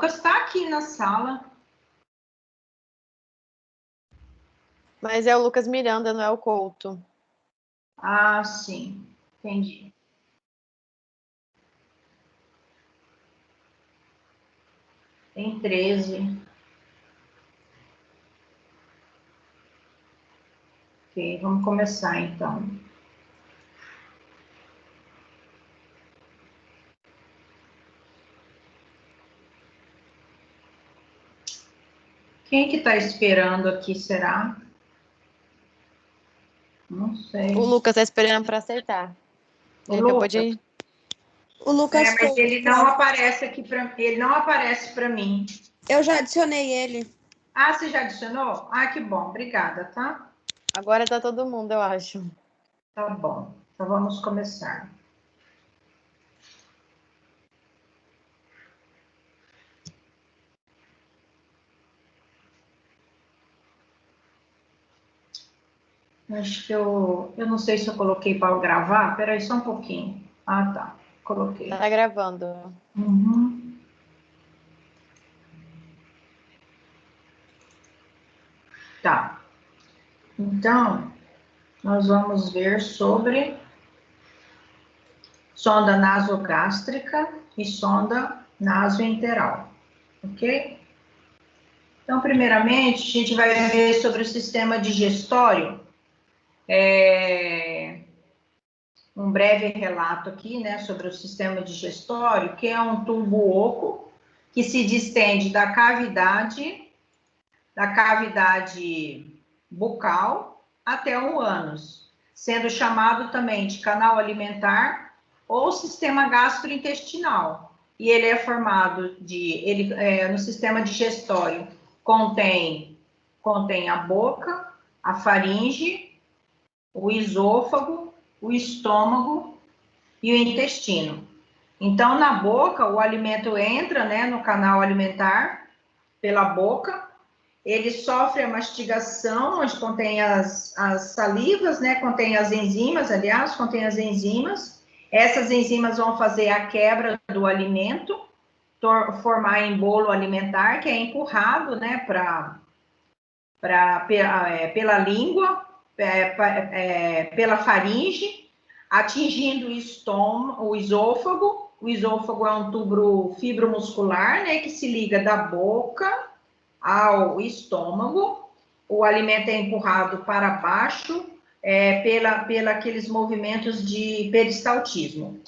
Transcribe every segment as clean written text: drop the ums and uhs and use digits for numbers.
Lucas está aqui na sala. Mas é o Lucas Miranda, não é o Couto. Ah, sim. Entendi. Tem 13. Ok, vamos começar então. Quem que está esperando aqui, será? Não sei. O Lucas está esperando para acertar. Ele acabou de... O Lucas mas Couto, ele não aparece aqui para ele, não aparece para mim. Eu já adicionei ele. Ah, você já adicionou? Ah, que bom, obrigada, tá? Agora tá todo mundo, eu acho. Tá bom, então vamos começar. Acho que eu não sei se eu coloquei para gravar. Peraí, só um pouquinho. Ah, tá. Coloquei. Tá gravando. Uhum. Tá. Então, nós vamos ver sobre sonda nasogástrica e sonda nasoenteral. Ok? Então, primeiramente, a gente vai ver sobre o sistema digestório. Um breve relato aqui, né, sobre o sistema digestório, que é um tubo oco que se distende da cavidade bucal até o ânus, sendo chamado também de canal alimentar ou sistema gastrointestinal. E ele é formado no sistema digestório contém a boca, a faringe, o esôfago, o estômago e o intestino. Então, na boca, o alimento entra, né, no canal alimentar pela boca, ele sofre a mastigação, onde contém as salivas, né, contém as enzimas, aliás, contém as enzimas. Essas enzimas vão fazer a quebra do alimento, formar embolo alimentar, que é empurrado, né, pela língua, pela faringe, atingindo o esôfago. O esôfago é um tubo fibromuscular, né, que se liga da boca ao estômago. O alimento é empurrado para baixo pela aqueles movimentos de peristaltismo.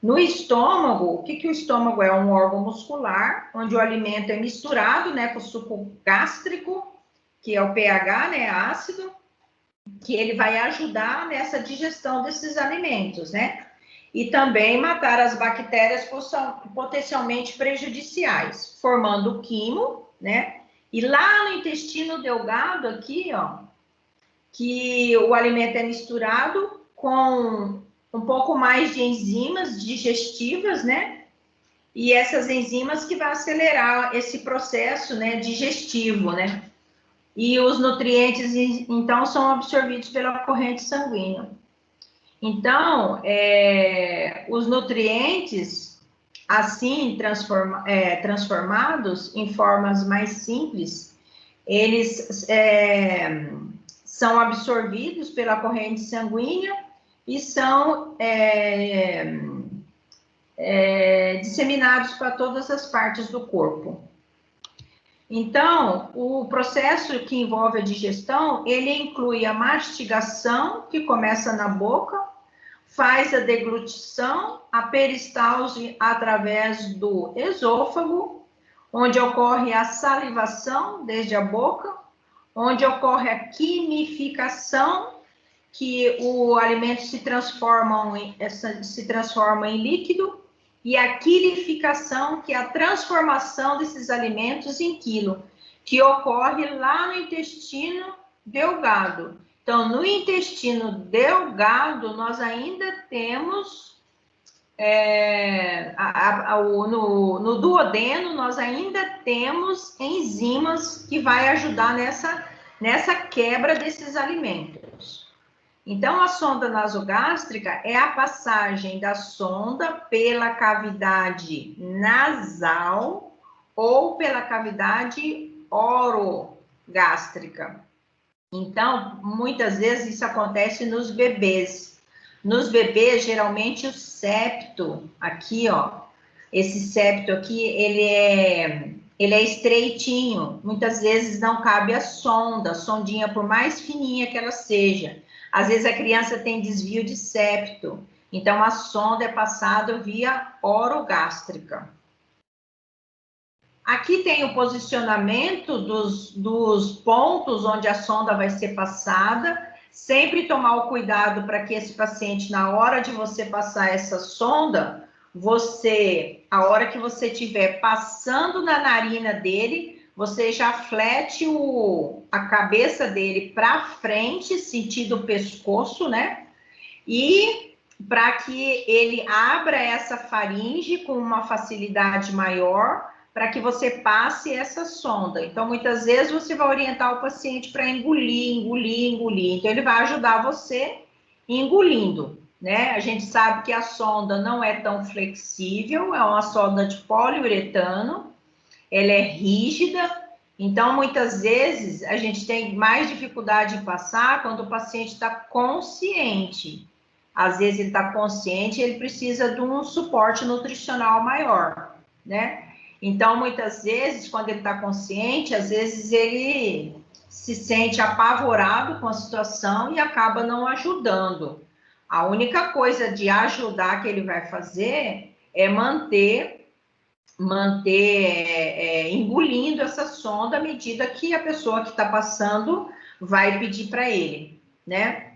No estômago, o que o estômago é? Um órgão muscular, onde o alimento é misturado, né, com o suco gástrico, que é o pH, né, ácido, que ele vai ajudar nessa digestão desses alimentos, né? E também matar as bactérias potencialmente prejudiciais, formando o quimo, né? E lá no intestino delgado, aqui, ó, que o alimento é misturado com um pouco mais de enzimas digestivas, né? E essas enzimas que vão acelerar esse processo, né, digestivo, né? E os nutrientes, então, são absorvidos pela corrente sanguínea. Então, os nutrientes, assim, transformados em formas mais simples, eles são absorvidos pela corrente sanguínea e são disseminados para todas as partes do corpo. Então, o processo que envolve a digestão, ele inclui a mastigação, que começa na boca, faz a deglutição, a peristalse através do esôfago, onde ocorre a salivação desde a boca, onde ocorre a quimificação, que o alimento se transforma em líquido, e a quilificação, que é a transformação desses alimentos em quilo, que ocorre lá no intestino delgado. Então, no intestino delgado, nós ainda temos, no duodeno, nós ainda temos enzimas que vai ajudar nessa quebra desses alimentos. Então, a sonda nasogástrica é a passagem da sonda pela cavidade nasal, ou pela cavidade orogástrica. Então, muitas vezes isso acontece nos bebês. Nos bebês, geralmente o septo, aqui, ó, esse septo aqui, ele é estreitinho. Muitas vezes não cabe a sondinha, por mais fininha que ela seja. Às vezes a criança tem desvio de septo. Então, a sonda é passada via orogástrica. Aqui tem o posicionamento dos pontos onde a sonda vai ser passada. Sempre tomar o cuidado para que esse paciente, na hora de você passar essa sonda, a hora que você estiver passando na narina dele, você já flete a cabeça dele para frente, sentido pescoço, né? E para que ele abra essa faringe com uma facilidade maior, para que você passe essa sonda. Então, muitas vezes, você vai orientar o paciente para engolir. Então, ele vai ajudar você engolindo, né? A gente sabe que a sonda não é tão flexível, é uma sonda de poliuretano, ela é rígida, então, muitas vezes, a gente tem mais dificuldade em passar quando o paciente está consciente. Às vezes, ele está consciente, ele precisa de um suporte nutricional maior, né? Então, muitas vezes, quando ele está consciente, às vezes ele se sente apavorado com a situação e acaba não ajudando. A única coisa de ajudar que ele vai fazer é manter engolindo essa sonda à medida que a pessoa que está passando vai pedir para ele, né?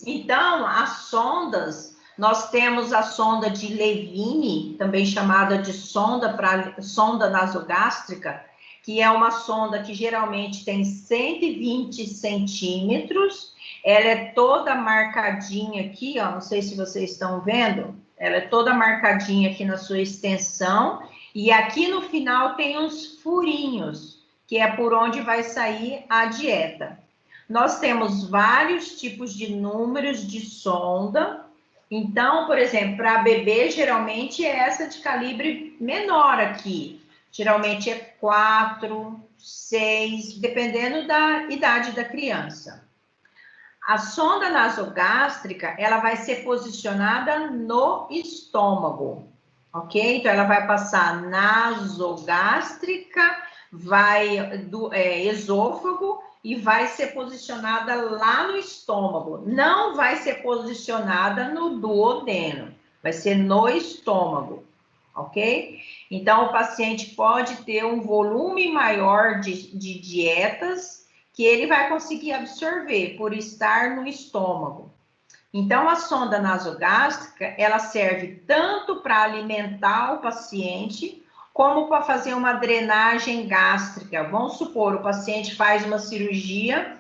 Então, as sondas, nós temos a sonda de Levine, também chamada de sonda nasogástrica, que é uma sonda que geralmente tem 120 centímetros, ela é toda marcadinha aqui, ó, não sei se vocês estão vendo, ela é toda marcadinha aqui na sua extensão, e aqui no final tem uns furinhos, que é por onde vai sair a dieta. Nós temos vários tipos de números de sonda. Então, por exemplo, para bebê, geralmente é essa de calibre menor aqui. Geralmente é 4, 6, dependendo da idade da criança. A sonda nasogástrica, ela vai ser posicionada no estômago, ok? Então, ela vai passar nasogástrica, vai do esôfago, e vai ser posicionada lá no estômago. Não vai ser posicionada no duodeno, vai ser no estômago, ok? Então, o paciente pode ter um volume maior de dietas que ele vai conseguir absorver por estar no estômago. Então, a sonda nasogástrica, ela serve tanto para alimentar o paciente, como para fazer uma drenagem gástrica. Vamos supor, o paciente faz uma cirurgia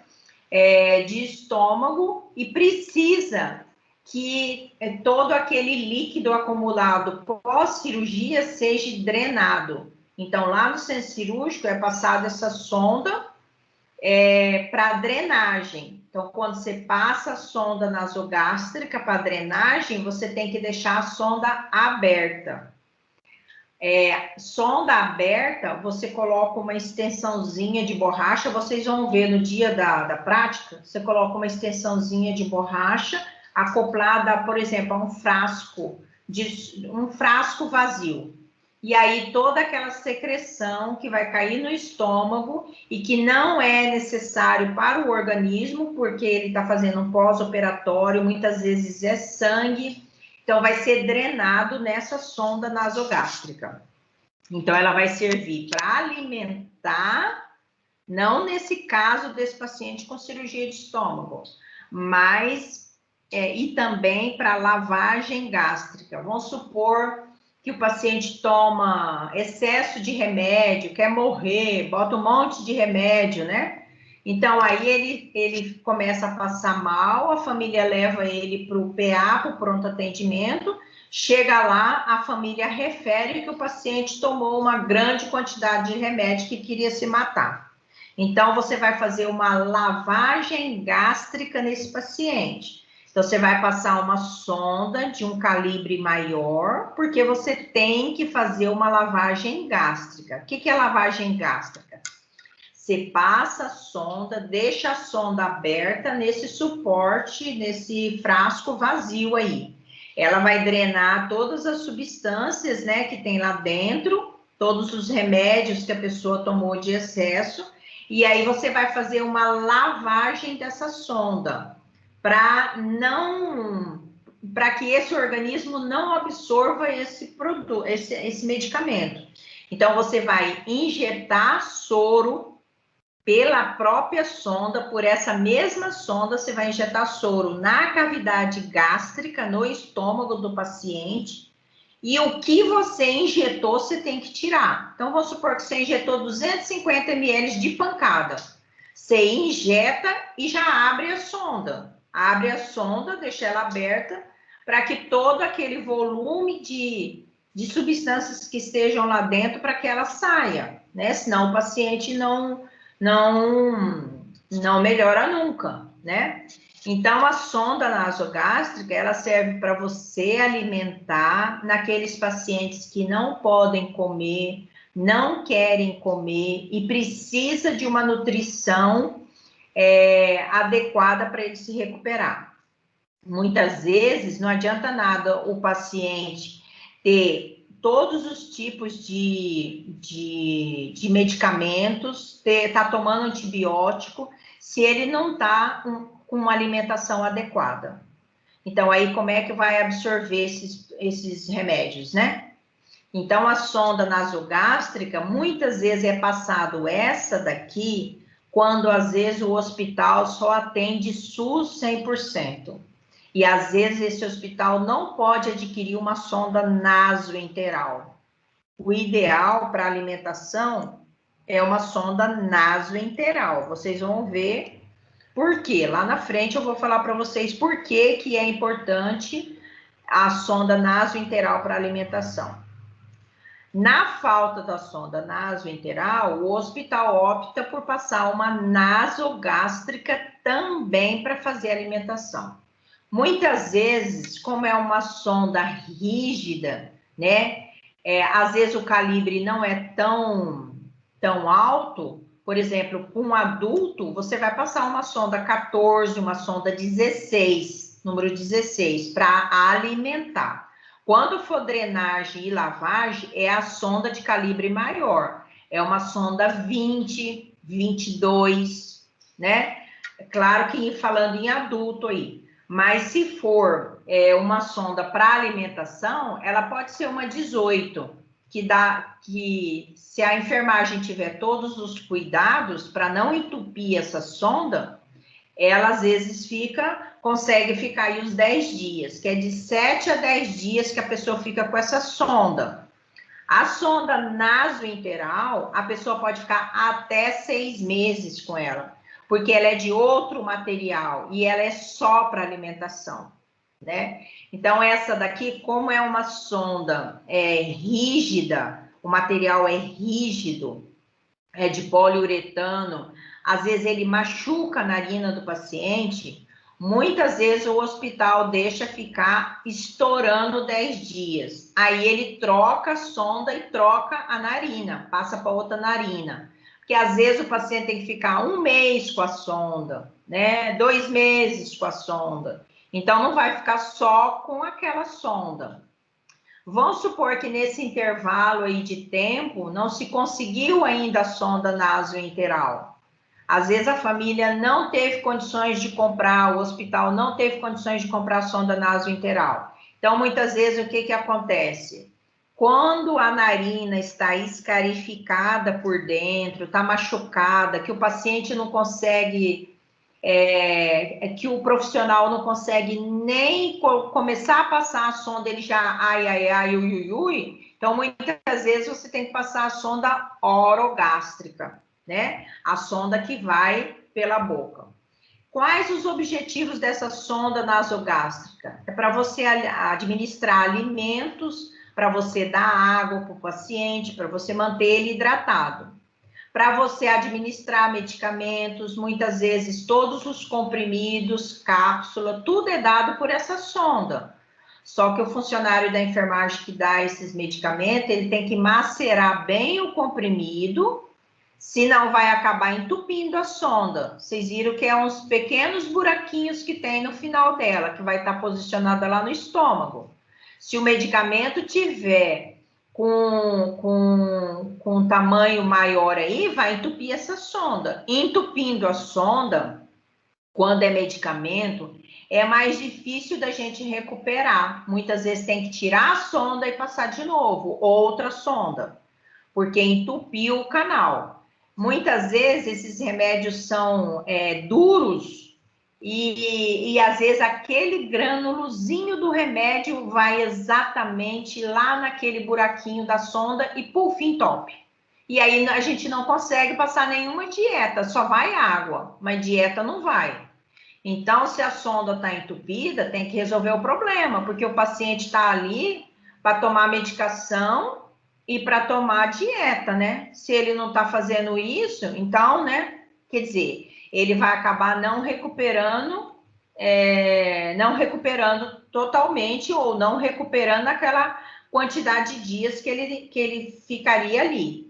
de estômago e precisa que todo aquele líquido acumulado pós-cirurgia seja drenado. Então, lá no centro cirúrgico é passada essa sonda para drenagem. Então, quando você passa a sonda nasogástrica para drenagem, você tem que deixar a sonda aberta. Sonda aberta, você coloca uma extensãozinha de borracha, vocês vão ver no dia da prática, você coloca uma extensãozinha de borracha acoplada, por exemplo, a um frasco vazio. E aí toda aquela secreção que vai cair no estômago e que não é necessário para o organismo, porque ele está fazendo um pós-operatório, muitas vezes é sangue, então vai ser drenado nessa sonda nasogástrica. Então ela vai servir para alimentar, não nesse caso desse paciente com cirurgia de estômago, mas e também para lavagem gástrica. Vamos supor que o paciente toma excesso de remédio, quer morrer, bota um monte de remédio, né? Então, aí ele começa a passar mal, a família leva ele para o PA, para o pronto atendimento, chega lá, a família refere que o paciente tomou uma grande quantidade de remédio que queria se matar. Então, você vai fazer uma lavagem gástrica nesse paciente. Então, você vai passar uma sonda de um calibre maior, porque você tem que fazer uma lavagem gástrica. O que é lavagem gástrica? Você passa a sonda, deixa a sonda aberta nesse suporte, nesse frasco vazio aí. Ela vai drenar todas as substâncias, né, que tem lá dentro, todos os remédios que a pessoa tomou de excesso, e aí você vai fazer uma lavagem dessa sonda, para que esse organismo não absorva esse produto, esse medicamento. Então, você vai injetar soro pela própria sonda, por essa mesma sonda, você vai injetar soro na cavidade gástrica, no estômago do paciente, e o que você injetou, você tem que tirar. Então, vamos supor que você injetou 250 ml de pancada. Você injeta e já abre a sonda. Abre a sonda, deixa ela aberta, para que todo aquele volume de substâncias que estejam lá dentro, para que ela saia, né? Senão o paciente não melhora nunca, né? Então, a sonda nasogástrica, ela serve para você alimentar naqueles pacientes que não podem comer, não querem comer e precisa de uma nutrição adequada para ele se recuperar. Muitas vezes, não adianta nada o paciente ter todos os tipos de medicamentos, tá tomando antibiótico, se ele não está com uma alimentação adequada. Então, aí como é que vai absorver esses remédios, né? Então, a sonda nasogástrica, muitas vezes é passado essa daqui, quando às vezes o hospital só atende SUS 100%. E às vezes esse hospital não pode adquirir uma sonda nasoenteral. O ideal para alimentação é uma sonda nasoenteral. Vocês vão ver por quê. Lá na frente eu vou falar para vocês por que é importante a sonda nasoenteral para alimentação. Na falta da sonda nasoenteral, o hospital opta por passar uma nasogástrica também para fazer alimentação. Muitas vezes, como é uma sonda rígida, né? Às vezes o calibre não é tão alto. Por exemplo, com um adulto, você vai passar uma sonda 14, uma sonda 16, número 16, para alimentar. Quando for drenagem e lavagem, é a sonda de calibre maior. É uma sonda 20, 22, né? Claro que falando em adulto aí. Mas se for uma sonda para alimentação, ela pode ser uma 18, que se a enfermagem tiver todos os cuidados para não entupir essa sonda, ela às vezes consegue ficar aí uns 10 dias, que é de 7 a 10 dias que a pessoa fica com essa sonda. A sonda nasoenteral, a pessoa pode ficar até 6 meses com ela, porque ela é de outro material e ela é só para alimentação, né? Então, essa daqui, como é uma sonda rígida, o material é rígido, é de poliuretano, às vezes ele machuca a narina do paciente, muitas vezes o hospital deixa ficar estourando 10 dias. Aí ele troca a sonda e troca a narina, passa para outra narina. Porque às vezes o paciente tem que ficar 1 mês com a sonda, né? 2 meses com a sonda. Então não vai ficar só com aquela sonda. Vamos supor que nesse intervalo aí de tempo não se conseguiu ainda a sonda nasoenteral. Às vezes a família não teve condições de comprar, o hospital não teve condições de comprar a sonda nasoenteral. Então, muitas vezes, o que acontece? Quando a narina está escarificada por dentro, está machucada, que o paciente não consegue, que o profissional não consegue nem começar a passar a sonda, ele já ai, ui. Então, muitas vezes, você tem que passar a sonda orogástrica, né? A sonda que vai pela boca. Quais os objetivos dessa sonda nasogástrica? É para você administrar alimentos, para você dar água para o paciente, para você manter ele hidratado. para você administrar medicamentos, muitas vezes todos os comprimidos, cápsula, tudo é dado por essa sonda. Só que o funcionário da enfermagem que dá esses medicamentos, ele tem que macerar bem o comprimido, senão vai acabar entupindo a sonda. Vocês viram que é uns pequenos buraquinhos que tem no final dela, que vai estar posicionada lá no estômago. Se o medicamento tiver com um tamanho maior aí, vai entupir essa sonda. Entupindo a sonda, quando é medicamento, é mais difícil da gente recuperar. Muitas vezes tem que tirar a sonda e passar de novo, outra sonda, porque entupiu o canal. Muitas vezes esses remédios são duros e às vezes aquele granulozinho do remédio vai exatamente lá naquele buraquinho da sonda e puf, entope. E aí a gente não consegue passar nenhuma dieta, só vai água, mas dieta não vai. Então, se a sonda está entupida, tem que resolver o problema, porque o paciente está ali para tomar medicação e para tomar dieta, né? Se ele não está fazendo isso, então, né? Quer dizer, ele vai acabar não recuperando totalmente ou não recuperando aquela quantidade de dias que ele ficaria ali.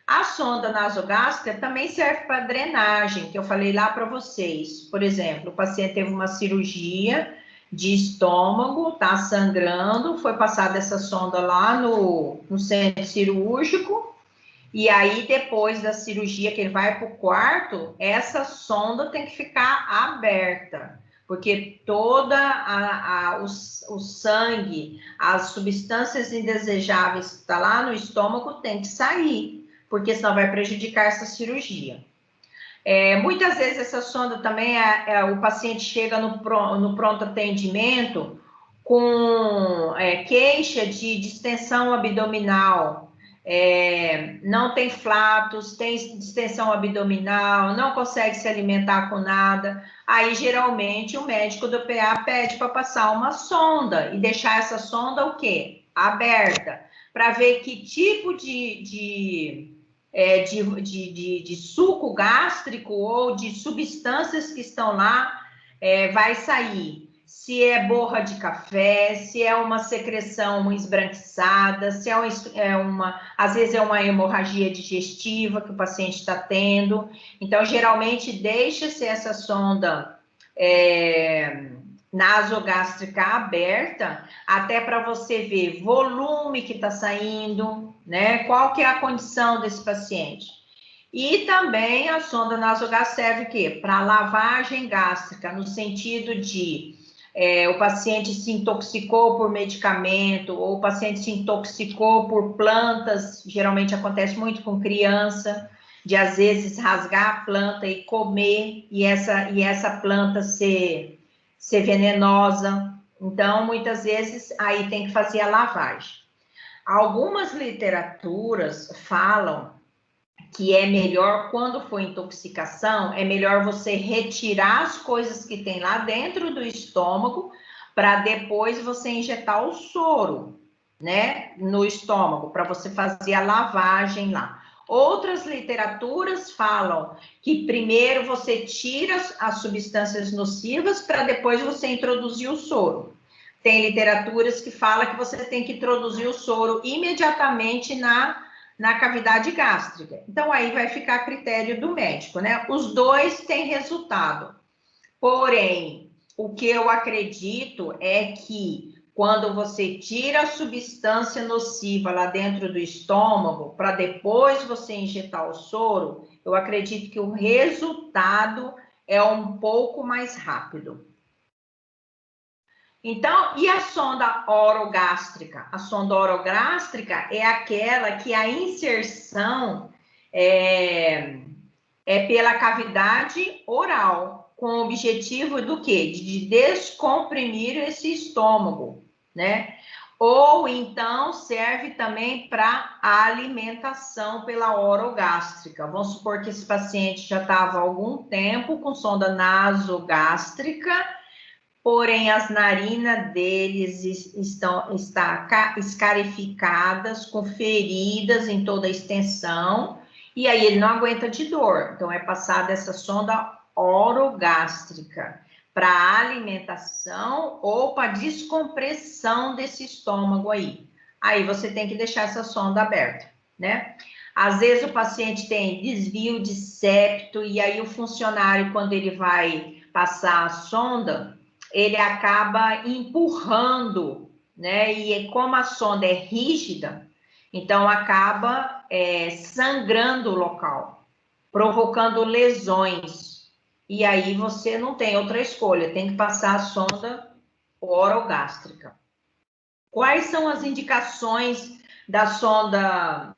A sonda nasogástrica também serve para drenagem, que eu falei lá para vocês. Por exemplo, o paciente teve uma cirurgia de estômago, tá sangrando, foi passada essa sonda lá no centro cirúrgico, e aí depois da cirurgia que ele vai para o quarto, essa sonda tem que ficar aberta, porque toda o sangue, as substâncias indesejáveis que está lá no estômago tem que sair, porque senão vai prejudicar essa cirurgia. Muitas vezes essa sonda também, o paciente chega no pronto atendimento com queixa de distensão abdominal, não tem flatos, tem distensão abdominal, não consegue se alimentar com nada. Aí, geralmente, o médico do PA pede para passar uma sonda e deixar essa sonda o quê? Aberta, para ver que tipo de suco gástrico ou de substâncias que estão lá vai sair. Se é borra de café, se é uma secreção esbranquiçada, se às vezes é uma hemorragia digestiva que o paciente está tendo. Então, geralmente, deixa-se essa sonda nasogástrica aberta, até para você ver volume que está saindo, né? Qual que é a condição desse paciente. E também a sonda nasogástrica serve o quê? Para lavagem gástrica, no sentido de o paciente se intoxicou por medicamento, ou o paciente se intoxicou por plantas, geralmente acontece muito com criança, de às vezes rasgar a planta e comer, e essa planta ser venenosa. Então, muitas vezes, aí tem que fazer a lavagem. Algumas literaturas falam que é melhor, quando for intoxicação, é melhor você retirar as coisas que tem lá dentro do estômago, para depois você injetar o soro, né, no estômago, para você fazer a lavagem lá. Outras literaturas falam que primeiro você tira as substâncias nocivas para depois você introduzir o soro. Tem literaturas que falam que você tem que introduzir o soro imediatamente na cavidade gástrica. Então, aí vai ficar a critério do médico, né? Os dois têm resultado. Porém, o que eu acredito é que quando você tira a substância nociva lá dentro do estômago, para depois você injetar o soro, eu acredito que o resultado é um pouco mais rápido. Então, e a sonda orogástrica? A sonda orogástrica é aquela que a inserção é pela cavidade oral, com o objetivo do quê? De descomprimir esse estômago, né? Ou então serve também para a alimentação pela orogástrica. Vamos supor que esse paciente já estava há algum tempo com sonda nasogástrica, porém as narinas deles estão escarificadas, com feridas em toda a extensão, E aí ele não aguenta de dor. Então, é passada essa sonda orogástrica para alimentação ou para descompressão desse estômago aí. Aí você tem que deixar essa sonda aberta, né? Às vezes o paciente tem desvio de septo e aí o funcionário, quando ele vai passar a sonda, ele acaba empurrando, né? E como a sonda é rígida, então acaba sangrando o local, provocando lesões. E aí você não tem outra escolha, tem que passar a sonda orogástrica. Quais são as indicações da sonda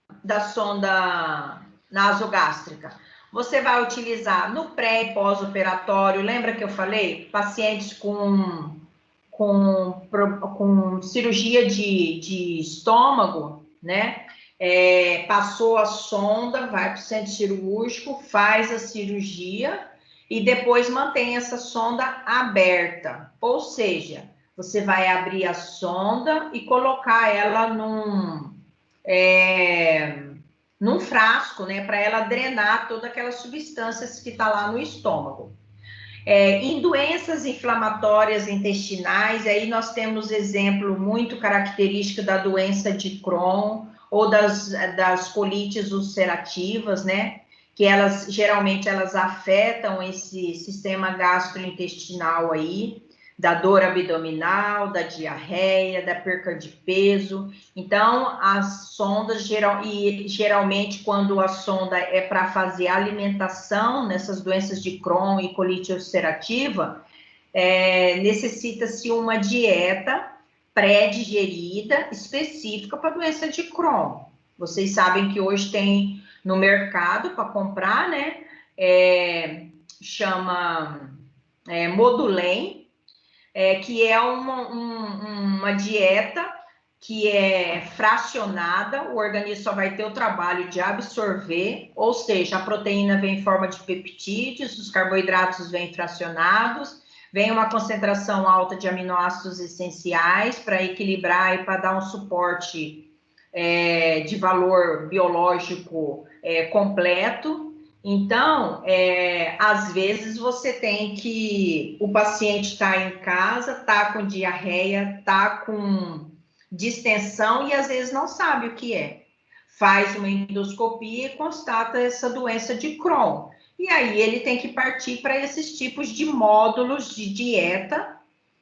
nasogástrica? Você vai utilizar no pré e pós-operatório, lembra que eu falei? Pacientes com cirurgia de estômago, né? Passou a sonda, vai para o centro cirúrgico, faz a cirurgia e depois mantém essa sonda aberta. Ou seja, você vai abrir a sonda e colocar ela num frasco, né? Para ela drenar todas aquelas substâncias que está lá no estômago. Em doenças inflamatórias intestinais, aí nós temos exemplo muito característico da doença de Crohn ou das colites ulcerativas, né? Que geralmente elas afetam esse sistema gastrointestinal aí, da dor abdominal, da diarreia, da perca de peso. Então, as sondas, geralmente, quando a sonda é para fazer alimentação nessas doenças de Crohn e colite ulcerativa, necessita-se uma dieta pré-digerida específica para a doença de Crohn. Vocês sabem que hoje tem no mercado para comprar, né? Chama Modulem, que é uma dieta que é fracionada, o organismo só vai ter o trabalho de absorver, ou seja, a proteína vem em forma de peptídeos, os carboidratos vêm fracionados, vem uma concentração alta de aminoácidos essenciais para equilibrar e para dar um suporte de valor biológico completo. Então, às vezes você tem que... O paciente está em casa, está com diarreia, está com distensão e às vezes não sabe o que é. Faz uma endoscopia e constata essa doença de Crohn. E aí ele tem que partir para esses tipos de módulos de dieta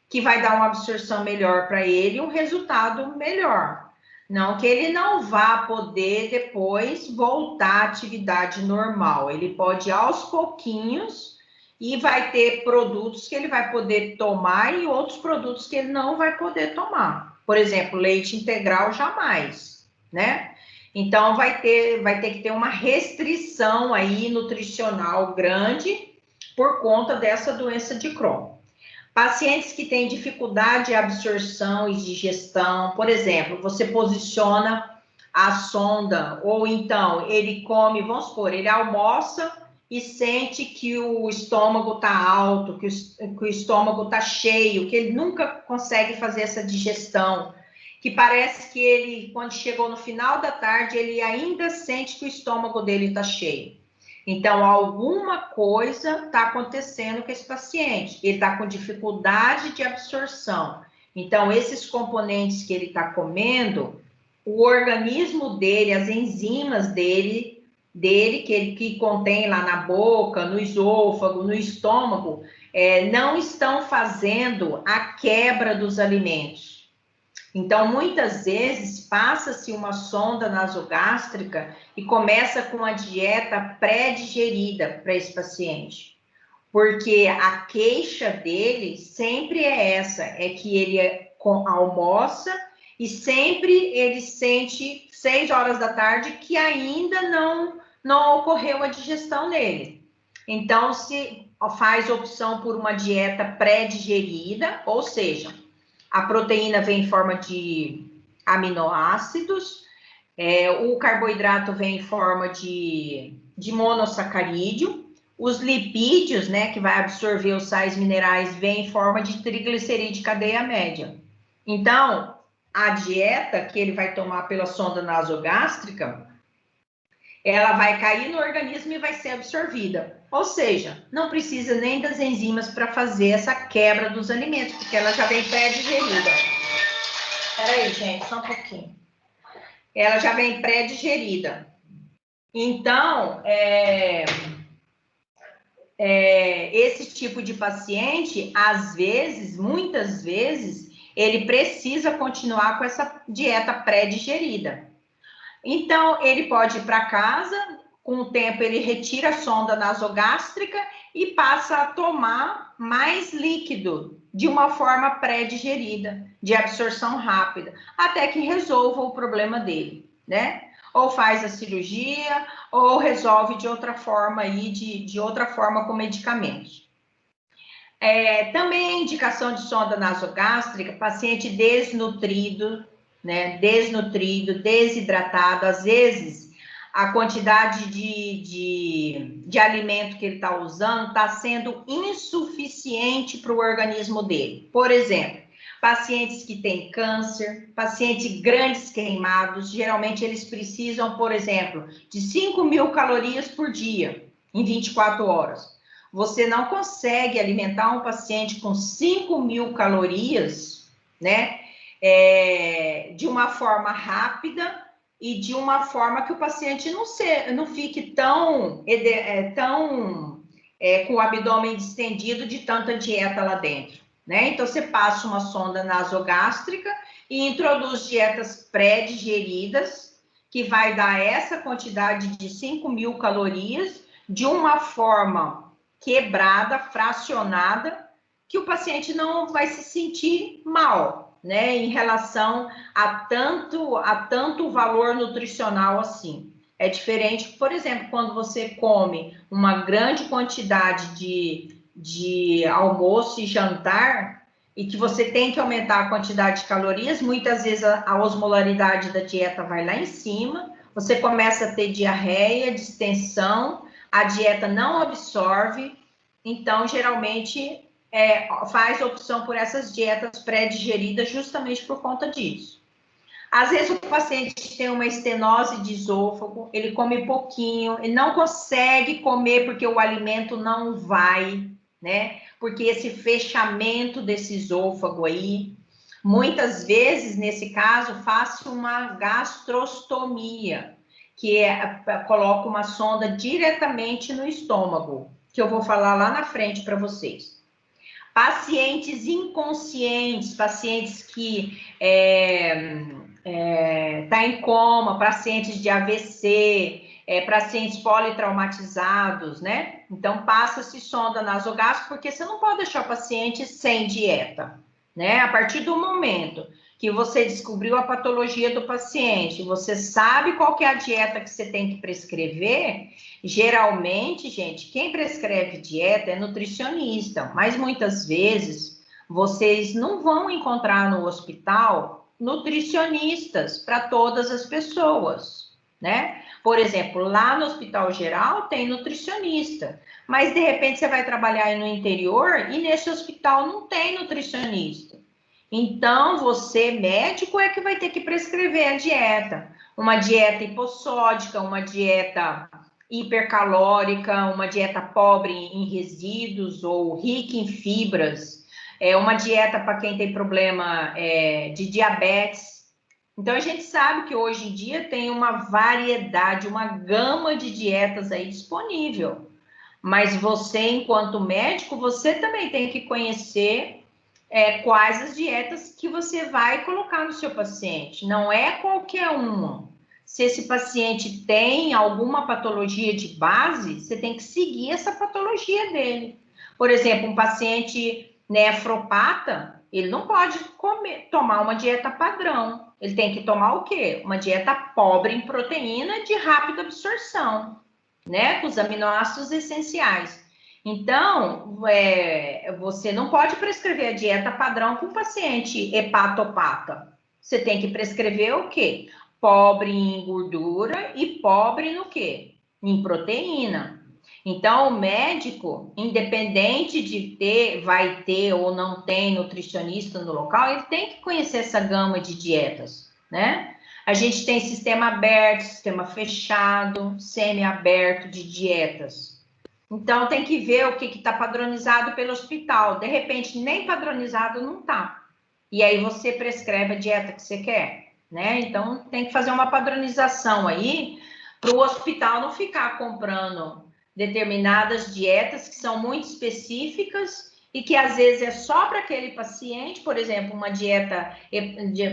que vai dar uma absorção melhor para ele e um resultado melhor. Não que ele não vá poder depois voltar à atividade normal. Ele pode aos pouquinhos e vai ter produtos que ele vai poder tomar e outros produtos que ele não vai poder tomar. Por exemplo, leite integral jamais, né? Então vai ter que ter uma restrição aí nutricional grande por conta dessa doença de Crohn. Pacientes que têm dificuldade de absorção e digestão, por exemplo, você posiciona a sonda, ou então ele come, vamos supor, ele almoça e sente que o estômago está alto, que o estômago está cheio, que ele nunca consegue fazer essa digestão, que parece que ele, quando chegou no final da tarde, ele ainda sente que o estômago dele está cheio. Então, alguma coisa está acontecendo com esse paciente. Ele está com dificuldade de absorção. Então, esses componentes que ele está comendo, o organismo dele, as enzimas dele que contém lá na boca, no esôfago, no estômago, não estão fazendo a quebra dos alimentos. Então, muitas vezes, passa-se uma sonda nasogástrica e começa com a dieta pré-digerida para esse paciente. Porque a queixa dele sempre é essa, é que ele almoça e sempre ele sente 6 horas da tarde que ainda não ocorreu a digestão nele. Então, se faz opção por uma dieta pré-digerida, ou seja, a proteína vem em forma de aminoácidos, o carboidrato vem em forma de monossacarídeo, os lipídios, né, que vai absorver os sais minerais, vem em forma de triglicerídeo cadeia média. Então, a dieta que ele vai tomar pela sonda nasogástrica, ela vai cair no organismo e vai ser absorvida. Ou seja, não precisa nem das enzimas para fazer essa quebra dos alimentos, porque ela já vem pré-digerida. Peraí, gente, só um pouquinho. Ela já vem pré-digerida. Então, esse tipo de paciente, às vezes, muitas vezes, ele precisa continuar com essa dieta pré-digerida. Então, ele pode ir para casa, com o tempo ele retira a sonda nasogástrica e passa a tomar mais líquido, de uma forma pré-digerida, de absorção rápida, até que resolva o problema dele, né? Ou faz a cirurgia, ou resolve de outra forma aí, de outra forma com medicamentos. Também a indicação de sonda nasogástrica, paciente desnutrido, né? Desnutrido, desidratado, às vezes a quantidade de alimento que ele está usando está sendo insuficiente para o organismo dele. Por exemplo, pacientes que têm câncer, pacientes grandes queimados, geralmente eles precisam, por exemplo, de 5.000 calorias por dia, em 24 horas. Você não consegue alimentar um paciente com 5.000 calorias, né, de uma forma rápida e de uma forma que o paciente não fique tão com o abdômen distendido de tanta dieta lá dentro, né? Então, você passa uma sonda nasogástrica e introduz dietas pré-digeridas, que vai dar essa quantidade de 5.000 calorias de uma forma quebrada, fracionada, que o paciente não vai se sentir mal, né, em relação a tanto valor nutricional assim. É diferente, por exemplo, quando você come uma grande quantidade de almoço e jantar e que você tem que aumentar a quantidade de calorias, muitas vezes a osmolaridade da dieta vai lá em cima, você começa a ter diarreia, distensão, a dieta não absorve, então, geralmente, faz opção por essas dietas pré-digeridas justamente por conta disso. Às vezes, o paciente tem uma estenose de esôfago, ele come pouquinho, ele não consegue comer porque o alimento não vai, né? Porque esse fechamento desse esôfago aí, muitas vezes, nesse caso, faço uma gastrostomia, que coloca uma sonda diretamente no estômago, que eu vou falar lá na frente para vocês. Pacientes inconscientes, pacientes que tá em coma, pacientes de AVC, pacientes politraumatizados, né? Então, passa-se sonda nasogástrica, porque você não pode deixar o paciente sem dieta, né? A partir do momento que você descobriu a patologia do paciente, você sabe qual que é a dieta que você tem que prescrever, geralmente, gente, quem prescreve dieta é nutricionista, mas muitas vezes vocês não vão encontrar no hospital nutricionistas para todas as pessoas, né? Por exemplo, lá no Hospital Geral tem nutricionista, mas de repente você vai trabalhar aí no interior e nesse hospital não tem nutricionista. Então, você, médico, é que vai ter que prescrever a dieta. Uma dieta hipossódica, uma dieta hipercalórica, uma dieta pobre em resíduos ou rica em fibras, uma dieta para quem tem problema de diabetes. Então, a gente sabe que hoje em dia tem uma variedade, uma gama de dietas aí disponível. Mas você, enquanto médico, você também tem que conhecer quais as dietas que você vai colocar no seu paciente. Não é qualquer uma. Se esse paciente tem alguma patologia de base, você tem que seguir essa patologia dele. Por exemplo, um paciente nefropata, ele não pode tomar uma dieta padrão. Ele tem que tomar o quê? Uma dieta pobre em proteína de rápida absorção, né? Com os aminoácidos essenciais. Então, você não pode prescrever a dieta padrão para um paciente hepatopata. Você tem que prescrever o quê? Pobre em gordura e pobre no quê? Em proteína. Então, o médico, independente de vai ter ou não tem nutricionista no local, ele tem que conhecer essa gama de dietas, né? A gente tem sistema aberto, sistema fechado, semi-aberto de dietas. Então, tem que ver o que está padronizado pelo hospital. De repente, nem padronizado não está. E aí, você prescreve a dieta que você quer, né? Então, tem que fazer uma padronização aí para o hospital não ficar comprando determinadas dietas que são muito específicas e que, às vezes, é só para aquele paciente, por exemplo, uma dieta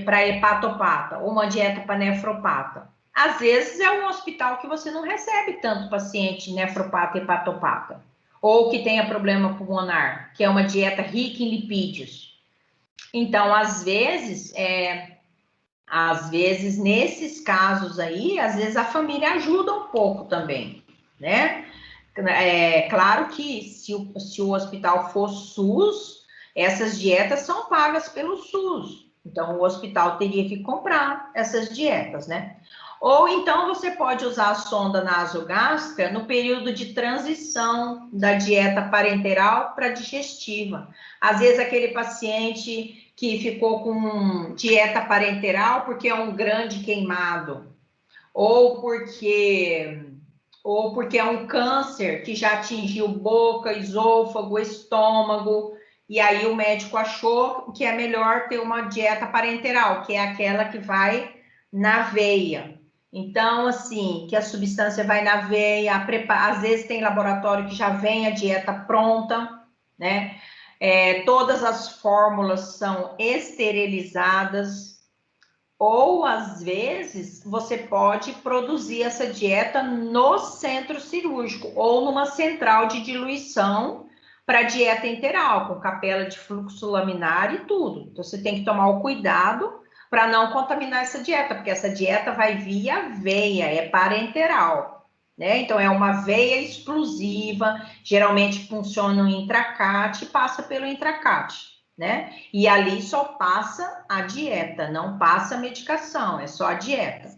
para hepatopata ou uma dieta para nefropata. Às vezes é um hospital que você não recebe tanto paciente nefropata e hepatopata, ou que tenha problema pulmonar, que é uma dieta rica em lipídios. Então, às vezes, nesses casos aí, às vezes a família ajuda um pouco também, né? É claro que se o hospital for SUS, essas dietas são pagas pelo SUS. Então, o hospital teria que comprar essas dietas, né? Ou então você pode usar a sonda nasogástrica no período de transição da dieta parenteral para digestiva. Às vezes aquele paciente que ficou com dieta parenteral porque é um grande queimado, ou porque é um câncer que já atingiu boca, esôfago, estômago, e aí o médico achou que é melhor ter uma dieta parenteral, que é aquela que vai na veia. Então, assim, que a substância vai na veia, às vezes tem laboratório que já vem a dieta pronta, né? Todas as fórmulas são esterilizadas, ou às vezes você pode produzir essa dieta no centro cirúrgico ou numa central de diluição para dieta enteral, com capela de fluxo laminar e tudo. Então você tem que tomar o cuidado para não contaminar essa dieta, porque essa dieta vai via veia, é parenteral, né? Então é uma veia exclusiva, geralmente funciona no intracate e passa pelo intracate, né? E ali só passa a dieta, não passa a medicação, é só a dieta.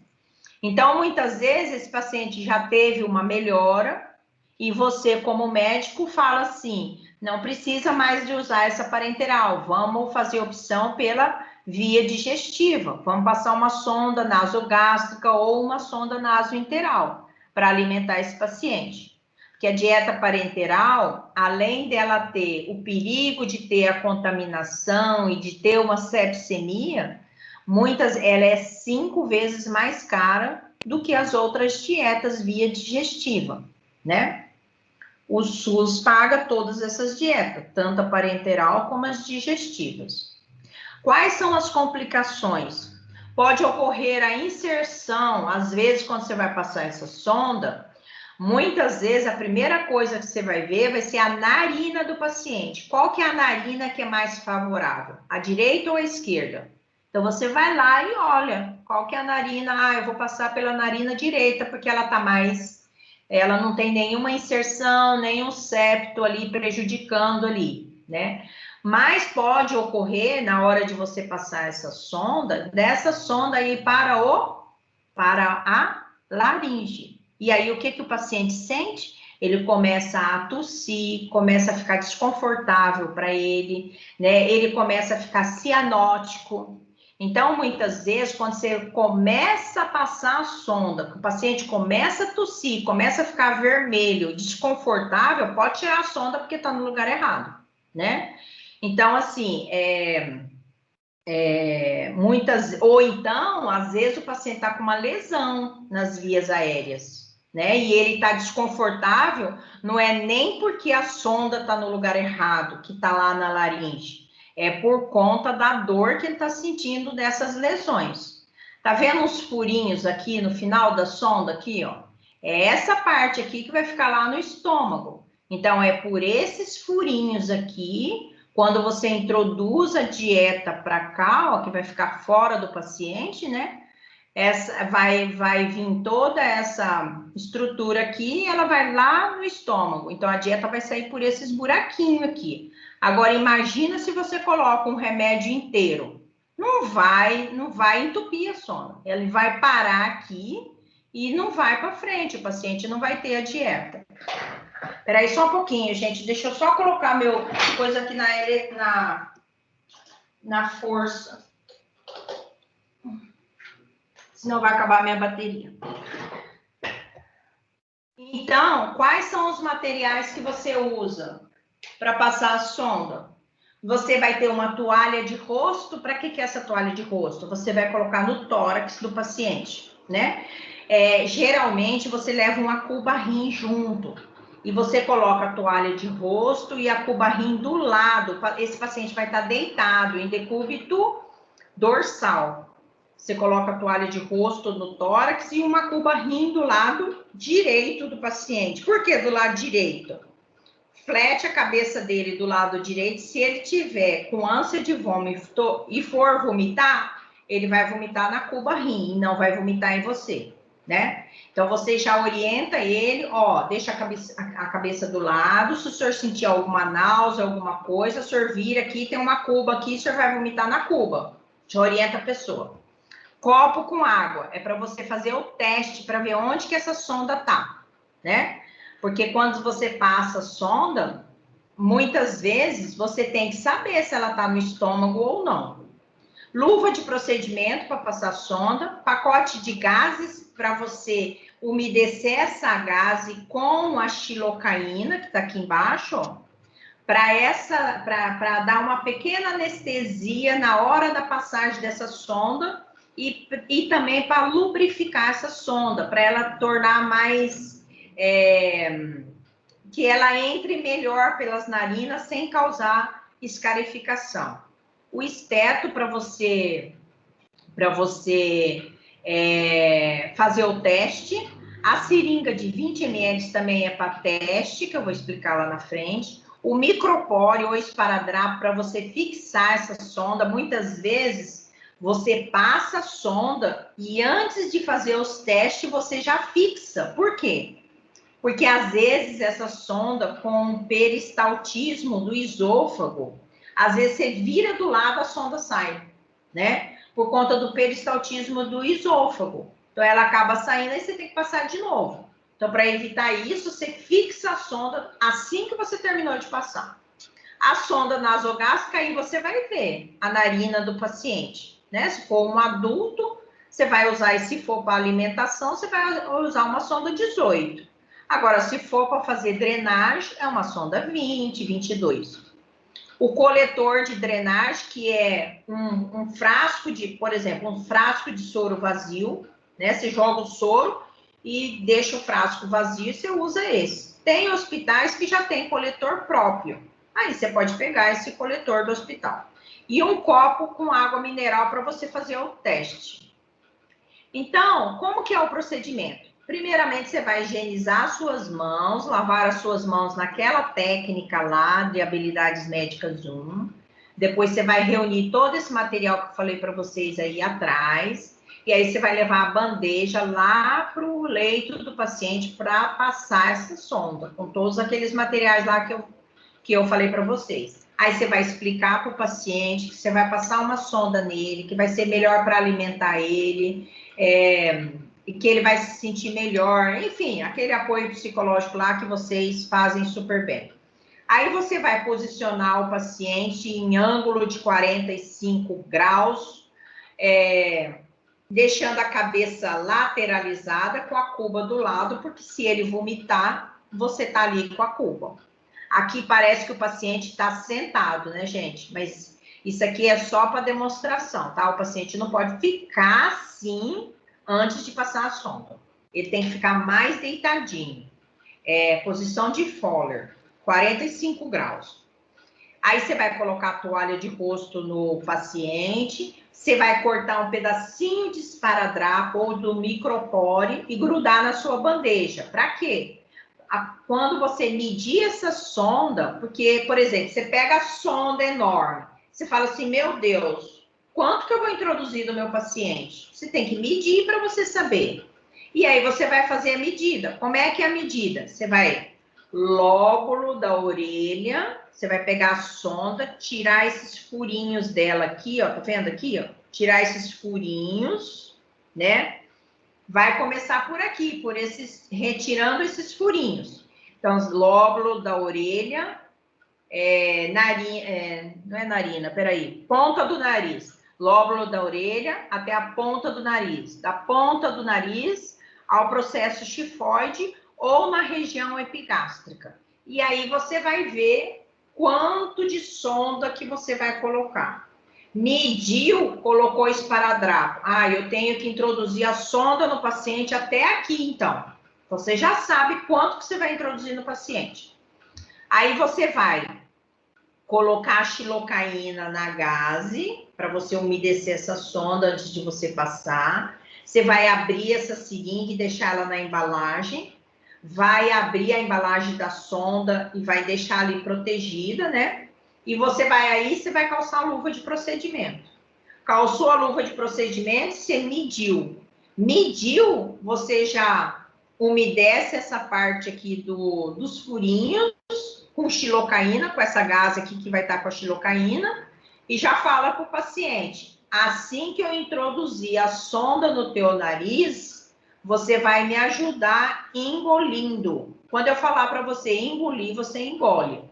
Então, muitas vezes, esse paciente já teve uma melhora e você, como médico, fala assim, não precisa mais de usar essa parenteral, vamos fazer opção pela via digestiva, vamos passar uma sonda nasogástrica ou uma sonda nasointeral para alimentar esse paciente. Que a dieta parenteral, além dela ter o perigo de ter a contaminação e de ter uma sepsemia, ela é 5 vezes mais cara do que as outras dietas via digestiva, né? O SUS paga todas essas dietas, tanto a parenteral como as digestivas. Quais são as complicações? Pode ocorrer a inserção, às vezes, quando você vai passar essa sonda, muitas vezes a primeira coisa que você vai ver vai ser a narina do paciente. Qual que é a narina que é mais favorável? A direita ou a esquerda? Então você vai lá e olha qual que é a narina. Eu vou passar pela narina direita porque ela tá mais, ela não tem nenhuma inserção, nenhum septo ali prejudicando ali, né? Mas pode ocorrer na hora de você passar essa sonda, dessa sonda aí para a laringe. E aí, o que o paciente sente? Ele começa a tossir, começa a ficar desconfortável para ele, né? Ele começa a ficar cianótico. Então, muitas vezes, quando você começa a passar a sonda, o paciente começa a tossir, começa a ficar vermelho, desconfortável, pode tirar a sonda porque está no lugar errado, né? Então, assim, ou então, às vezes, o paciente está com uma lesão nas vias aéreas, né? E ele está desconfortável, não é nem porque a sonda está no lugar errado, que está lá na laringe, é por conta da dor que ele está sentindo dessas lesões. Tá vendo uns furinhos aqui no final da sonda, aqui, ó? É essa parte aqui que vai ficar lá no estômago. Então, é por esses furinhos aqui, quando você introduz a dieta para cá, ó, que vai ficar fora do paciente, né? Vai vir toda essa estrutura aqui e ela vai lá no estômago. Então, a dieta vai sair por esses buraquinhos aqui. Agora, imagina se você coloca um remédio inteiro. Não vai entupir a sonda. Ele vai parar aqui e não vai para frente. O paciente não vai ter a dieta. Peraí só um pouquinho, gente. Deixa eu só colocar meu coisa aqui na força. senão vai acabar a minha bateria. Então, quais são os materiais que você usa para passar a sonda? Você vai ter uma toalha de rosto. Para que é essa toalha de rosto? Você vai colocar no tórax do paciente, né? Geralmente, você leva uma cuba-rim junto. E você coloca a toalha de rosto e a cuba-rim do lado. Esse paciente vai estar deitado em decúbito dorsal. Você coloca a toalha de rosto no tórax e uma cuba-rim do lado direito do paciente. Por que do lado direito? Flete a cabeça dele do lado direito. Se ele tiver com ânsia de vômito e for vomitar, ele vai vomitar na cuba-rim e não vai vomitar em você, né? Então, você já orienta ele, ó, deixa a cabeça do lado. Se o senhor sentir alguma náusea, alguma coisa, o senhor vira aqui, tem uma cuba aqui, o senhor vai vomitar na cuba. Já orienta a pessoa. Copo com água, é para você fazer o teste para ver onde que essa sonda tá, né? Porque quando você passa a sonda, muitas vezes você tem que saber se ela tá no estômago ou não. Luva de procedimento para passar a sonda, pacote de gases para você umedecer essa gase com a xilocaína, que tá aqui embaixo, ó, para dar uma pequena anestesia na hora da passagem dessa sonda e também para lubrificar essa sonda, para ela tornar mais... que ela entre melhor pelas narinas sem causar escarificação. O esteto para você fazer o teste. A seringa de 20 ml também é para teste, que eu vou explicar lá na frente. O micropore ou esparadrapo para você fixar essa sonda. Muitas vezes você passa a sonda e antes de fazer os testes você já fixa. Por quê? Porque às vezes essa sonda com peristaltismo do esôfago, às vezes você vira do lado, a sonda sai, né? Por conta do peristaltismo do esôfago. Então ela acaba saindo e você tem que passar de novo. Então, para evitar isso, você fixa a sonda assim que você terminou de passar. A sonda nasogástrica, aí você vai ver a narina do paciente, né? Se for um adulto, você vai usar, e se for para alimentação, você vai usar uma sonda 18. Agora, se for para fazer drenagem, é uma sonda 20, 22. O coletor de drenagem, que é um frasco de, por exemplo, um frasco de soro vazio, né? Você joga o soro e deixa o frasco vazio e você usa esse. Tem hospitais que já tem coletor próprio. Aí você pode pegar esse coletor do hospital. E um copo com água mineral para você fazer o teste. Então, como que é o procedimento? Primeiramente, você vai higienizar as suas mãos, lavar as suas mãos naquela técnica lá de habilidades médicas 1. Depois, você vai reunir todo esse material que eu falei para vocês aí atrás. E aí, você vai levar a bandeja lá para o leito do paciente para passar essa sonda, com todos aqueles materiais lá que eu falei para vocês. Aí, você vai explicar para o paciente que você vai passar uma sonda nele, que vai ser melhor para alimentar ele, e que ele vai se sentir melhor, enfim, aquele apoio psicológico lá que vocês fazem super bem. Aí você vai posicionar o paciente em ângulo de 45 graus, deixando a cabeça lateralizada com a cuba do lado, porque se ele vomitar, você tá ali com a cuba. Aqui parece que o paciente está sentado, né, gente? Mas isso aqui é só para demonstração, tá? O paciente não pode ficar assim antes de passar a sonda. Ele tem que ficar mais deitadinho. Posição de Fowler, 45 graus. Aí você vai colocar a toalha de rosto no paciente, você vai cortar um pedacinho de esparadrapo ou do micropore e grudar na sua bandeja. Para quê? Quando você medir essa sonda, porque, por exemplo, você pega a sonda enorme, você fala assim, meu Deus, quanto que eu vou introduzir no meu paciente? Você tem que medir para você saber. E aí você vai fazer a medida. Como é que é a medida? Você vai lóbulo da orelha, você vai pegar a sonda, tirar esses furinhos dela aqui, ó, tá vendo aqui, ó? Tirar esses furinhos, né? Vai começar por aqui, retirando esses furinhos. Então, lóbulo da orelha, não é narina, peraí, ponta do nariz. lóbulo da orelha até a ponta do nariz. Da ponta do nariz ao processo tifoide ou na região epigástrica. E aí você vai ver quanto de sonda que você vai colocar. Mediu, colocou esparadrapo. Ah, eu tenho que introduzir a sonda no paciente até aqui, então. Você já sabe quanto que você vai introduzir no paciente. Aí você vai colocar a xilocaína na gaze, para você umedecer essa sonda antes de você passar. Você vai abrir essa seringa e deixar ela na embalagem. Vai abrir a embalagem da sonda e vai deixar ali protegida, né? E você vai calçar a luva de procedimento. Calçou a luva de procedimento, você mediu. Mediu, você já umedece essa parte aqui dos furinhos com xilocaína, com essa gase aqui que vai estar com a xilocaína, e já fala para o paciente, assim que eu introduzir a sonda no teu nariz, você vai me ajudar engolindo. Quando eu falar para você engolir, você engole.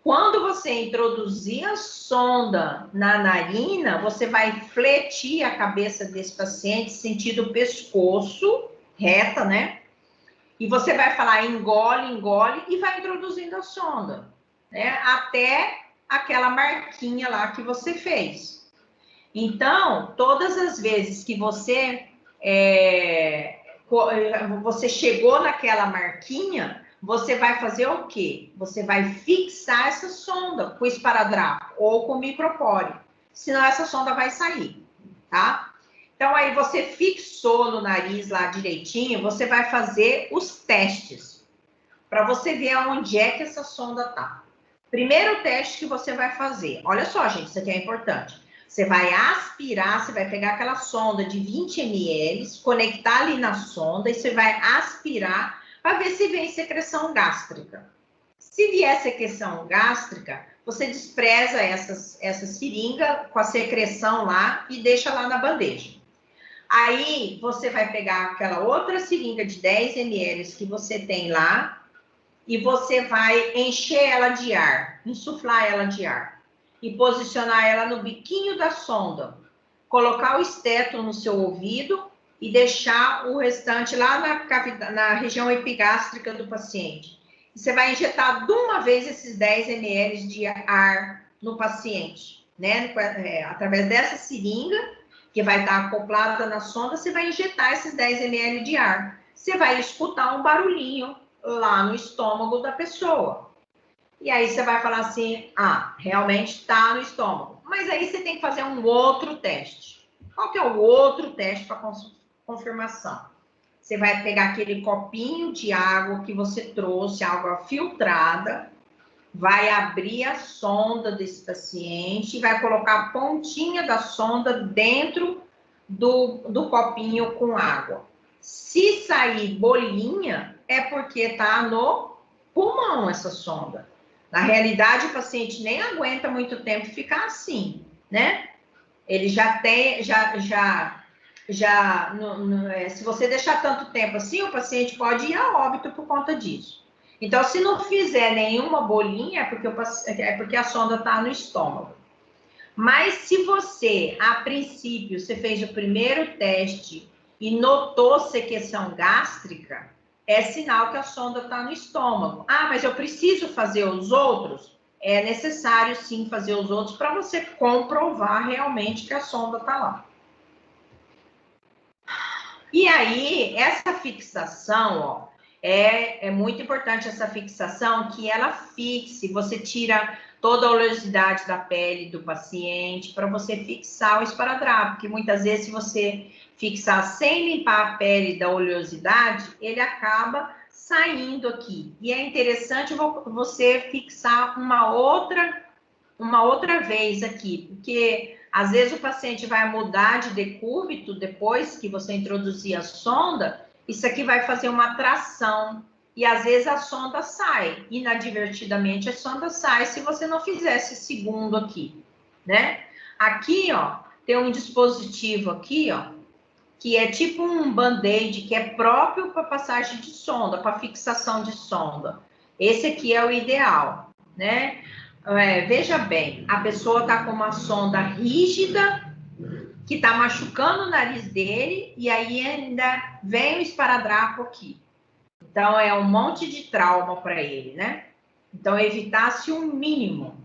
Quando você introduzir a sonda na narina, você vai fletir a cabeça desse paciente, sentido pescoço, reta, né? E você vai falar engole, engole, e vai introduzindo a sonda, né? Até aquela marquinha lá que você fez. Então, todas as vezes que você chegou naquela marquinha, você vai fazer o quê? Você vai fixar essa sonda com esparadrapo ou com micropore. Senão essa sonda vai sair, tá? Então, aí você fixou no nariz lá direitinho, você vai fazer os testes para você ver onde é que essa sonda tá. Primeiro teste que você vai fazer, olha só, gente, isso aqui é importante. Você vai aspirar, você vai pegar aquela sonda de 20 ml, conectar ali na sonda e você vai aspirar para ver se vem secreção gástrica. Se vier secreção gástrica, você despreza essa seringa com a secreção lá e deixa lá na bandeja. Aí, você vai pegar aquela outra seringa de 10 ml que você tem lá e você vai encher ela de ar, insuflar ela de ar e posicionar ela no biquinho da sonda. Colocar o esteto no seu ouvido e deixar o restante lá na região epigástrica do paciente. E você vai injetar de uma vez esses 10 ml de ar no paciente, né? Através dessa seringa, que vai estar acoplada na sonda, você vai injetar esses 10 ml de ar. Você vai escutar um barulhinho lá no estômago da pessoa. E aí você vai falar assim, realmente está no estômago. Mas aí você tem que fazer um outro teste. Qual que é o outro teste para confirmação? Você vai pegar aquele copinho de água que você trouxe, água filtrada, vai abrir a sonda desse paciente e vai colocar a pontinha da sonda dentro do copinho com água. Se sair bolinha, é porque está no pulmão essa sonda. Na realidade, o paciente nem aguenta muito tempo ficar assim, né? Ele já tem, se você deixar tanto tempo assim, o paciente pode ir a óbito por conta disso. Então, se não fizer nenhuma bolinha, é porque a sonda está no estômago. Mas se você, a princípio, você fez o primeiro teste e notou secreção gástrica, é sinal que a sonda está no estômago. Mas eu preciso fazer os outros? É necessário, sim, fazer os outros para você comprovar realmente que a sonda está lá. E aí, essa fixação, é muito importante essa fixação, que ela fixe, você tira toda a oleosidade da pele do paciente para você fixar o esparadrapo, porque muitas vezes se você fixar sem limpar a pele da oleosidade, ele acaba saindo aqui. E é interessante você fixar uma outra vez aqui, porque às vezes o paciente vai mudar de decúbito depois que você introduzir a sonda, isso aqui vai fazer uma tração. E às vezes a sonda sai, inadvertidamente a sonda sai se você não fizer esse segundo aqui, né? Aqui, tem um dispositivo aqui, que é tipo um band-aid, que é próprio para passagem de sonda, para fixação de sonda. Esse aqui é o ideal, né? Veja bem, a pessoa está com uma sonda rígida, que está machucando o nariz dele e aí ainda vem o esparadrapo aqui. Então, é um monte de trauma para ele, né? Então, evitasse o mínimo.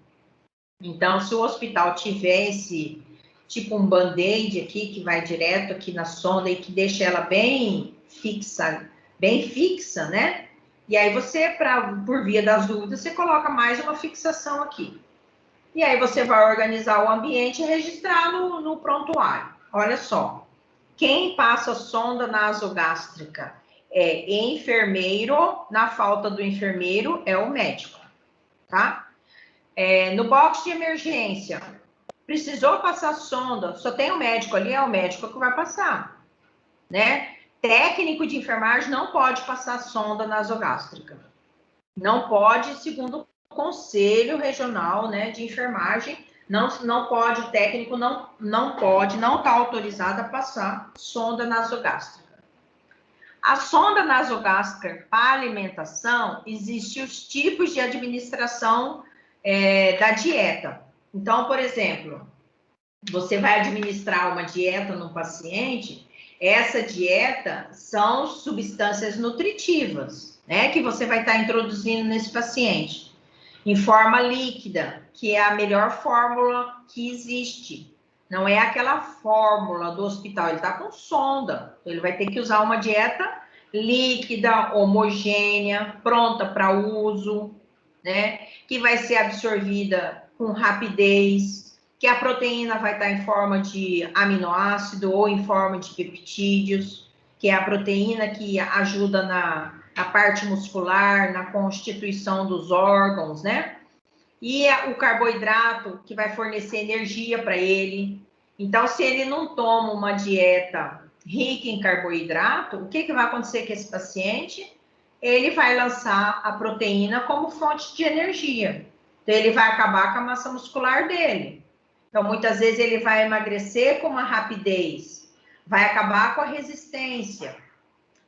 Então, se o hospital tivesse, tipo um band-aid aqui, que vai direto aqui na sonda e que deixa ela bem fixa, né? E aí você, por via das dúvidas, você coloca mais uma fixação aqui. E aí você vai organizar o ambiente e registrar no prontuário. Olha só, quem passa sonda nasogástrica é enfermeiro, na falta do enfermeiro é o médico, tá? No box de emergência, precisou passar sonda, só tem o médico ali, é o médico que vai passar, né? Técnico de enfermagem não pode passar sonda nasogástrica. Não pode, segundo o Conselho Regional, né, de Enfermagem, não pode, o técnico não pode, não está autorizado a passar sonda nasogástrica. A sonda nasogástrica para alimentação, existem os tipos de administração da dieta. Então, por exemplo, você vai administrar uma dieta no paciente, essa dieta são substâncias nutritivas, né, que você vai estar introduzindo nesse paciente, em forma líquida, que é a melhor fórmula que existe. Não é aquela fórmula do hospital, ele está com sonda, ele vai ter que usar uma dieta líquida, homogênea, pronta para uso, né, que vai ser absorvida com rapidez, que a proteína vai estar em forma de aminoácido ou em forma de peptídeos, que é a proteína que ajuda na parte muscular, na constituição dos órgãos, né? E o carboidrato, que vai fornecer energia para ele. Então, se ele não toma uma dieta rica em carboidrato, o que vai acontecer com esse paciente? Ele vai lançar a proteína como fonte de energia. Então, ele vai acabar com a massa muscular dele. Então, muitas vezes ele vai emagrecer com uma rapidez, vai acabar com a resistência.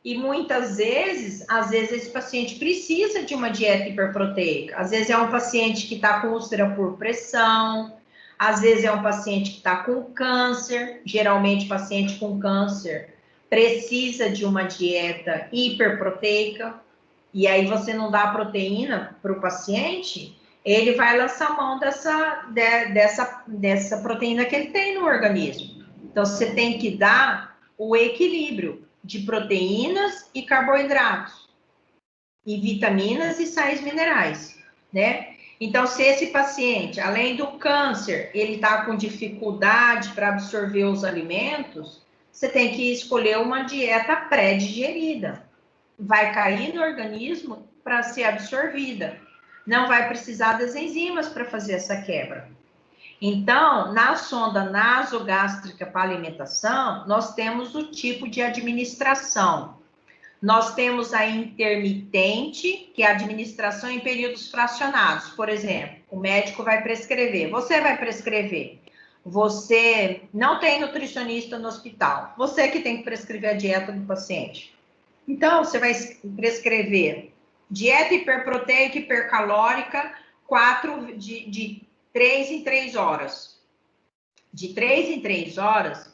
E muitas vezes, esse paciente precisa de uma dieta hiperproteica. Às vezes é um paciente que está com úlcera por pressão, às vezes é um paciente que está com câncer. Geralmente, paciente com câncer precisa de uma dieta hiperproteica. E aí você não dá a proteína para o paciente, ele vai lançar mão dessa proteína que ele tem no organismo. Então, você tem que dar o equilíbrio de proteínas e carboidratos, e vitaminas e sais minerais, né? Então, se esse paciente, além do câncer, ele está com dificuldade para absorver os alimentos, você tem que escolher uma dieta pré-digerida. Vai cair no organismo para ser absorvida. Não vai precisar das enzimas para fazer essa quebra. Então, na sonda nasogástrica para alimentação, nós temos o tipo de administração. Nós temos a intermitente, que é a administração em períodos fracionados. Por exemplo, o médico vai prescrever, você vai prescrever. Você não tem nutricionista no hospital, você que tem que prescrever a dieta do paciente. Então, você vai prescrever dieta hiperproteica, hipercalórica, de 3 em 3 horas. De 3 em 3 horas,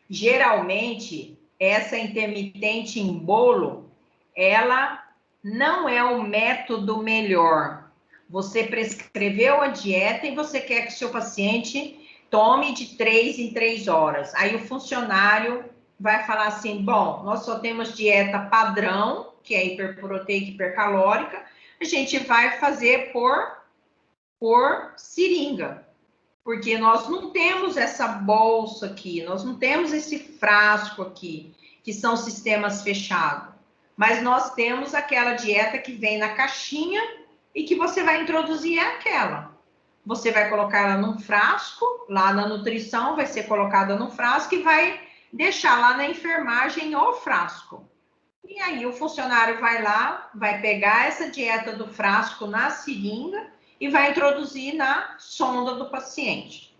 geralmente, essa intermitente em bolo, ela não é o método melhor. Você prescreveu a dieta e você quer que o seu paciente tome de 3 em 3 horas. Aí o funcionário vai falar assim, bom, nós só temos dieta padrão, que é hiperproteica, hipercalórica, a gente vai fazer por seringa, porque nós não temos essa bolsa aqui, nós não temos esse frasco aqui, que são sistemas fechados, mas nós temos aquela dieta que vem na caixinha e que você vai introduzir aquela. Você vai colocar ela num frasco, lá na nutrição vai ser colocada num frasco e vai deixar lá na enfermagem o frasco. E aí o funcionário vai lá, vai pegar essa dieta do frasco na seringa e vai introduzir na sonda do paciente.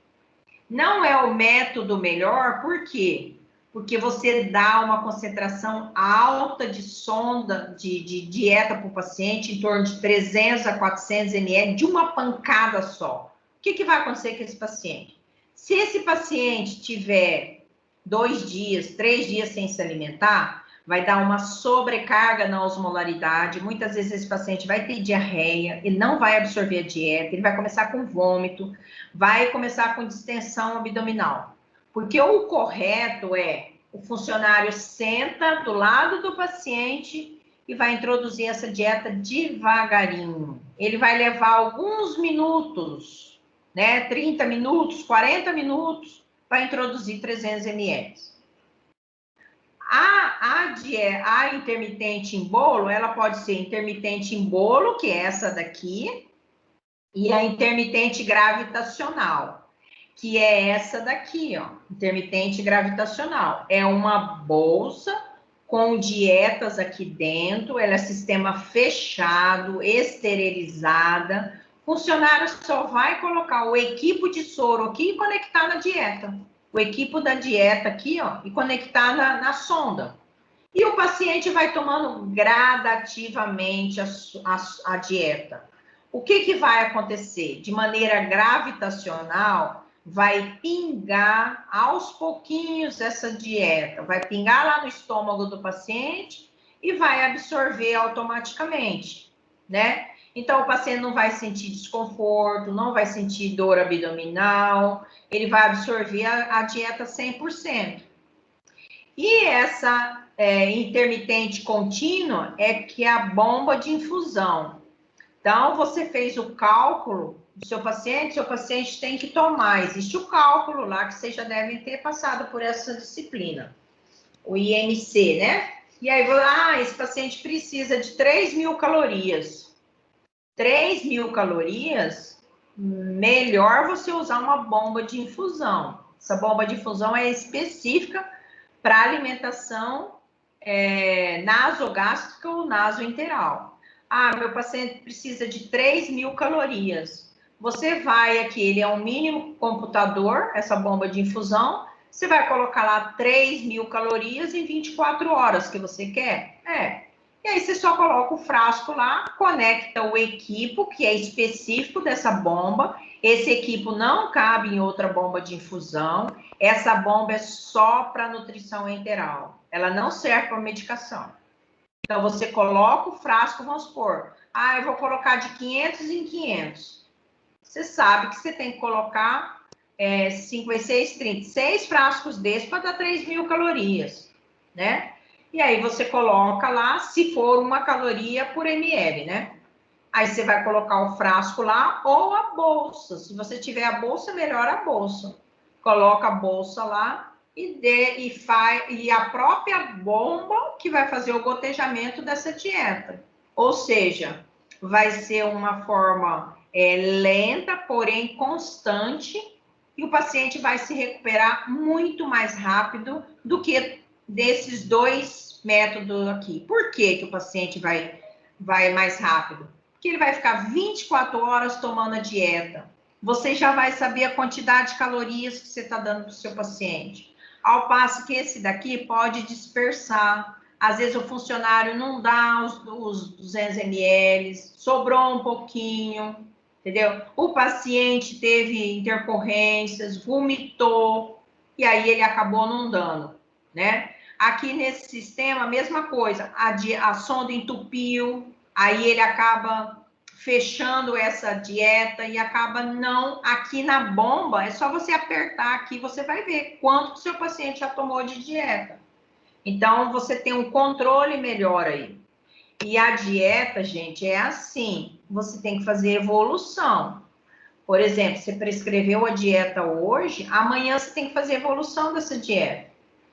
Não é o método melhor, por quê? Porque você dá uma concentração alta de sonda, de dieta para o paciente, em torno de 300 a 400 ml, de uma pancada só. O que vai acontecer com esse paciente? Se esse paciente tiver 2 dias, 3 dias sem se alimentar, vai dar uma sobrecarga na osmolaridade. Muitas vezes esse paciente vai ter diarreia, ele não vai absorver a dieta, ele vai começar com vômito, vai começar com distensão abdominal. Porque o correto é o funcionário senta do lado do paciente e vai introduzir essa dieta devagarinho. Ele vai levar alguns minutos, né? 30 minutos, 40 minutos para introduzir 300 ml. A intermitente em bolo, ela pode ser intermitente em bolo, que é essa daqui, e a intermitente gravitacional, que é essa daqui, ó, intermitente gravitacional. É uma bolsa com dietas aqui dentro, ela é sistema fechado, esterilizada. O funcionário só vai colocar o equipo de soro aqui e conectar na dieta. O equipo da dieta aqui, ó, e conectar na sonda. E o paciente vai tomando gradativamente a dieta. O que vai acontecer? De maneira gravitacional, vai pingar aos pouquinhos essa dieta. Vai pingar lá no estômago do paciente e vai absorver automaticamente, né? Então, o paciente não vai sentir desconforto, não vai sentir dor abdominal, ele vai absorver a dieta 100%. E essa intermitente contínua é que é a bomba de infusão. Então, você fez o cálculo do seu paciente tem que tomar. Existe o cálculo lá que vocês já devem ter passado por essa disciplina, o IMC, né? E aí, esse paciente precisa de 3.000 calorias. 3.000 calorias, melhor você usar uma bomba de infusão. Essa bomba de infusão é específica para alimentação nasogástrica ou nasoenteral. Meu paciente precisa de 3.000 calorias. Você vai aqui, ele é um mínimo computador, essa bomba de infusão, você vai colocar lá 3.000 calorias em 24 horas que você quer? E aí você só coloca o frasco lá, conecta o equipo, que é específico dessa bomba. Esse equipo não cabe em outra bomba de infusão. Essa bomba é só para nutrição enteral. Ela não serve para medicação. Então, você coloca o frasco, vamos supor. Eu vou colocar de 500 em 500. Você sabe que você tem que colocar 5 vezes 6, 30. 6 frascos desses para dar 3.000 calorias, né? E aí você coloca lá, se for 1 caloria por ml, né? Aí você vai colocar o frasco lá ou a bolsa. Se você tiver a bolsa, melhor a bolsa. Coloca a bolsa lá e a própria bomba que vai fazer o gotejamento dessa dieta. Ou seja, vai ser uma forma lenta, porém constante, e o paciente vai se recuperar muito mais rápido do que desses 2 métodos aqui. Por que o paciente vai mais rápido? Porque ele vai ficar 24 horas tomando a dieta. Você já vai saber a quantidade de calorias que você está dando para o seu paciente. Ao passo que esse daqui pode dispersar. Às vezes o funcionário não dá os 200 ml, sobrou um pouquinho, entendeu? O paciente teve intercorrências, vomitou, e aí ele acabou não dando, né? Aqui nesse sistema, a mesma coisa, a sonda entupiu, aí ele acaba fechando essa dieta e acaba não... Aqui na bomba, é só você apertar aqui, você vai ver quanto que o seu paciente já tomou de dieta. Então, você tem um controle melhor aí. E a dieta, gente, é assim, você tem que fazer evolução. Por exemplo, você prescreveu a dieta hoje, amanhã você tem que fazer evolução dessa dieta.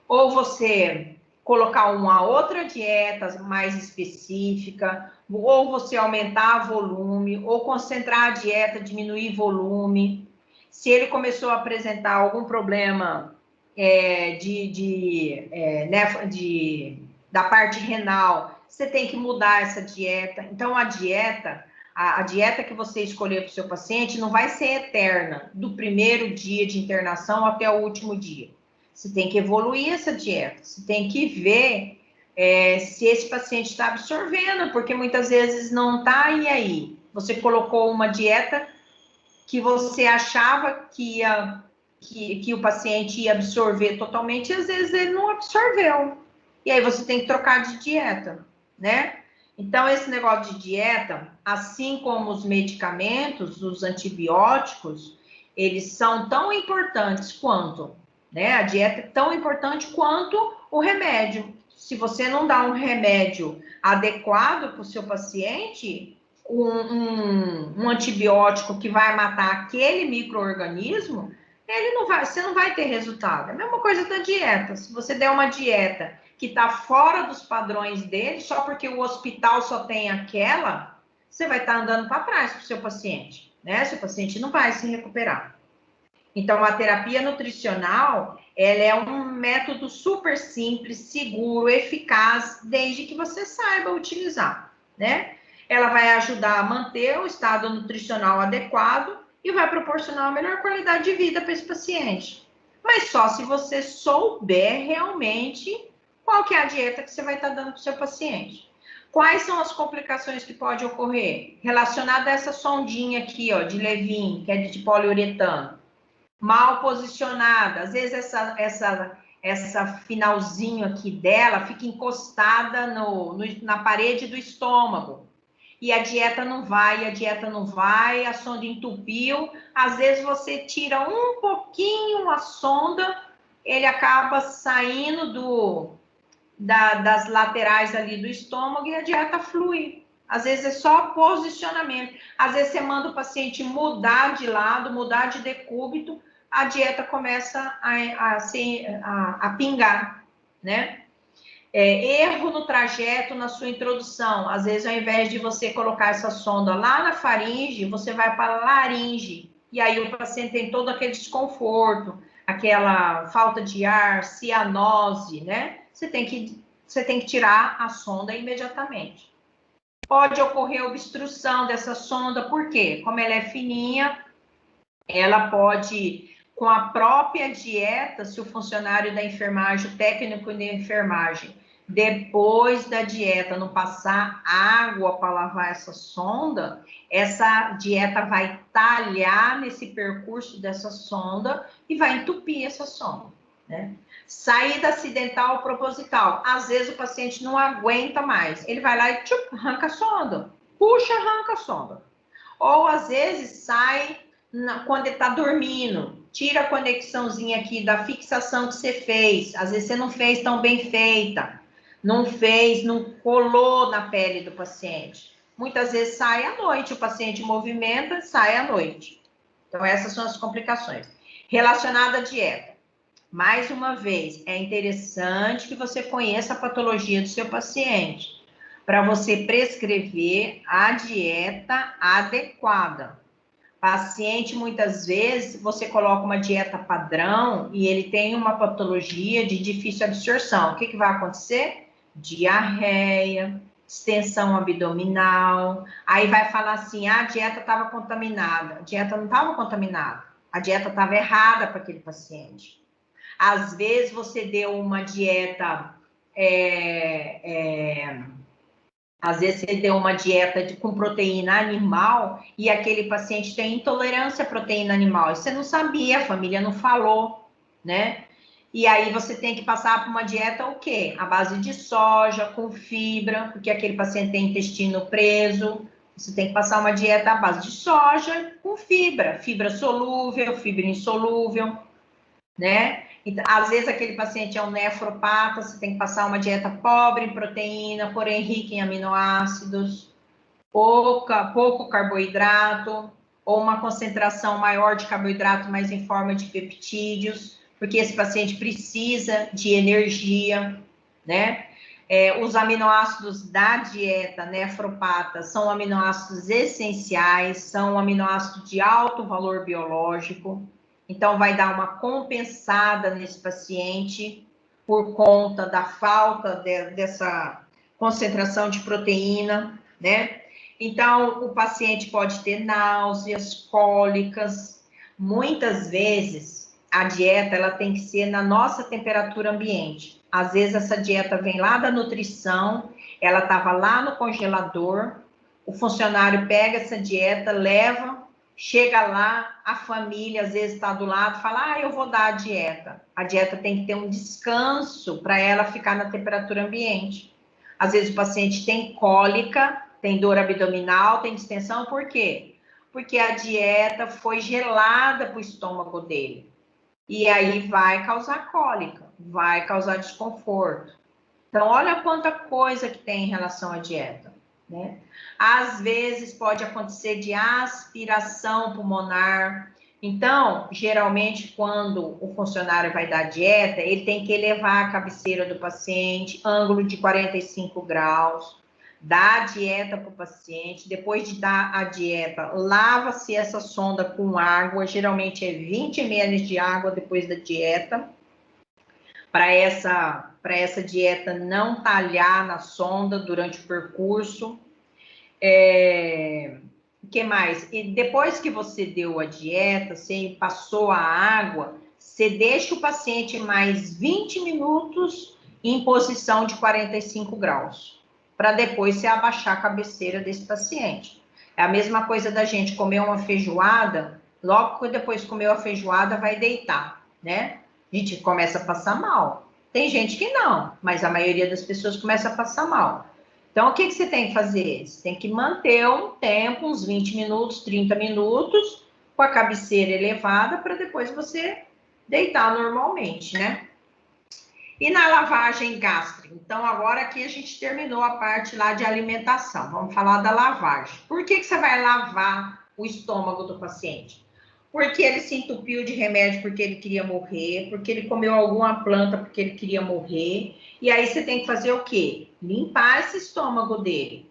Ou você colocar uma outra dieta mais específica, ou você aumentar volume, ou concentrar a dieta, diminuir volume. Se ele começou a apresentar algum problema da parte renal, você tem que mudar essa dieta. Então, a dieta que você escolher para o seu paciente não vai ser eterna, do primeiro dia de internação até o último dia. Você tem que evoluir essa dieta, você tem que ver se esse paciente está absorvendo, porque muitas vezes não está, e aí? Você colocou uma dieta que você achava que que o paciente ia absorver totalmente, e às vezes ele não absorveu. E aí você tem que trocar de dieta, né? Então, esse negócio de dieta, assim como os medicamentos, os antibióticos, eles são tão importantes quanto, né? A dieta é tão importante quanto o remédio. Se você não dá um remédio adequado para o seu paciente, um antibiótico que vai matar aquele micro-organismo, você não vai ter resultado. É a mesma coisa da dieta. Se você der uma dieta que está fora dos padrões dele, só porque o hospital só tem aquela, você vai estar andando para trás para o seu paciente, né? Seu paciente não vai se recuperar. Então, a terapia nutricional, ela é um método super simples, seguro, eficaz, desde que você saiba utilizar, né? Ela vai ajudar a manter o estado nutricional adequado e vai proporcionar a melhor qualidade de vida para esse paciente. Mas só se você souber realmente qual que é a dieta que você vai estar dando para o seu paciente. Quais são as complicações que podem ocorrer? Relacionada a essa sondinha aqui, ó, de Levin, que é de poliuretano. Mal posicionada, às vezes essa finalzinho aqui dela fica encostada na parede do estômago. E a dieta não vai, a sonda entupiu. Às vezes você tira um pouquinho a sonda, ele acaba saindo das laterais ali do estômago e a dieta flui. Às vezes é só posicionamento. Às vezes você manda o paciente mudar de lado, mudar de decúbito, a dieta começa a pingar, né? Erro no trajeto, na sua introdução. Às vezes, ao invés de você colocar essa sonda lá na faringe, você vai para a laringe. E aí o paciente tem todo aquele desconforto, aquela falta de ar, cianose, né? Você tem que tirar a sonda imediatamente. Pode ocorrer obstrução dessa sonda, por quê? Como ela é fininha, ela pode, com a própria dieta, se o funcionário da enfermagem, o técnico de enfermagem, depois da dieta não passar água para lavar essa sonda, essa dieta vai talhar nesse percurso dessa sonda e vai entupir essa sonda, né? Saída acidental proposital. Às vezes o paciente não aguenta mais. Ele vai lá e arranca a sonda. Puxa, arranca a sonda. Ou às vezes sai quando ele está dormindo. Tira a conexãozinha aqui da fixação que você fez. Às vezes você não fez tão bem feita. Não fez, não colou na pele do paciente. Muitas vezes sai à noite. O paciente movimenta, sai à noite. Então essas são as complicações. Relacionada à dieta. Mais uma vez, é interessante que você conheça a patologia do seu paciente, para você prescrever a dieta adequada. Paciente, muitas vezes, você coloca uma dieta padrão e ele tem uma patologia de difícil absorção. O que vai acontecer? Diarreia, extensão abdominal. Aí vai falar assim, a dieta estava contaminada. A dieta não estava contaminada. A dieta estava errada para aquele paciente. Às vezes você deu uma dieta, às vezes você deu uma dieta com proteína animal e aquele paciente tem intolerância à proteína animal. E você não sabia, a família não falou, né? E aí você tem que passar por uma dieta o quê? À base de soja, com fibra, porque aquele paciente tem intestino preso. Você tem que passar uma dieta à base de soja com fibra. Fibra solúvel, fibra insolúvel, né? Então, às vezes aquele paciente é um nefropata, você tem que passar uma dieta pobre em proteína, porém rica em aminoácidos, pouco carboidrato, ou uma concentração maior de carboidrato, mas em forma de peptídeos, porque esse paciente precisa de energia, né? Os aminoácidos da dieta nefropata são aminoácidos essenciais, são aminoácidos de alto valor biológico. Então, vai dar uma compensada nesse paciente por conta da falta dessa concentração de proteína, né? Então, o paciente pode ter náuseas, cólicas. Muitas vezes, a dieta ela tem que ser na nossa temperatura ambiente. Às vezes, essa dieta vem lá da nutrição, ela estava lá no congelador, o funcionário pega essa dieta, leva Chega lá, a família às vezes está do lado, fala, eu vou dar a dieta. A dieta tem que ter um descanso para ela ficar na temperatura ambiente. Às vezes o paciente tem cólica, tem dor abdominal, tem distensão, por quê? Porque a dieta foi gelada para o estômago dele. E aí vai causar cólica, vai causar desconforto. Então, olha quanta coisa que tem em relação à dieta, né? Às vezes pode acontecer de aspiração pulmonar. Então, geralmente, quando o funcionário vai dar dieta, ele tem que elevar a cabeceira do paciente, ângulo de 45 graus, dá a dieta para o paciente. Depois de dar a dieta, lava-se essa sonda com água, geralmente é 20 ml de água depois da dieta, para essa dieta não talhar na sonda durante o percurso. O que mais? E depois que você deu a dieta, você passou a água, você deixa o paciente mais 20 minutos em posição de 45 graus, para depois você abaixar a cabeceira desse paciente. É a mesma coisa da gente comer uma feijoada, logo que depois comeu a feijoada, vai deitar, né? A gente começa a passar mal. Tem gente que não, mas a maioria das pessoas começa a passar mal. Então, o que você tem que fazer? Você tem que manter um tempo, uns 20 minutos, 30 minutos, com a cabeceira elevada, para depois você deitar normalmente, né? E na lavagem gástrica? Então, agora aqui a gente terminou a parte lá de alimentação. Vamos falar da lavagem. Por que você vai lavar o estômago do paciente? Porque ele se entupiu de remédio porque ele queria morrer, porque ele comeu alguma planta porque ele queria morrer. E aí você tem que fazer o quê? Limpar esse estômago dele.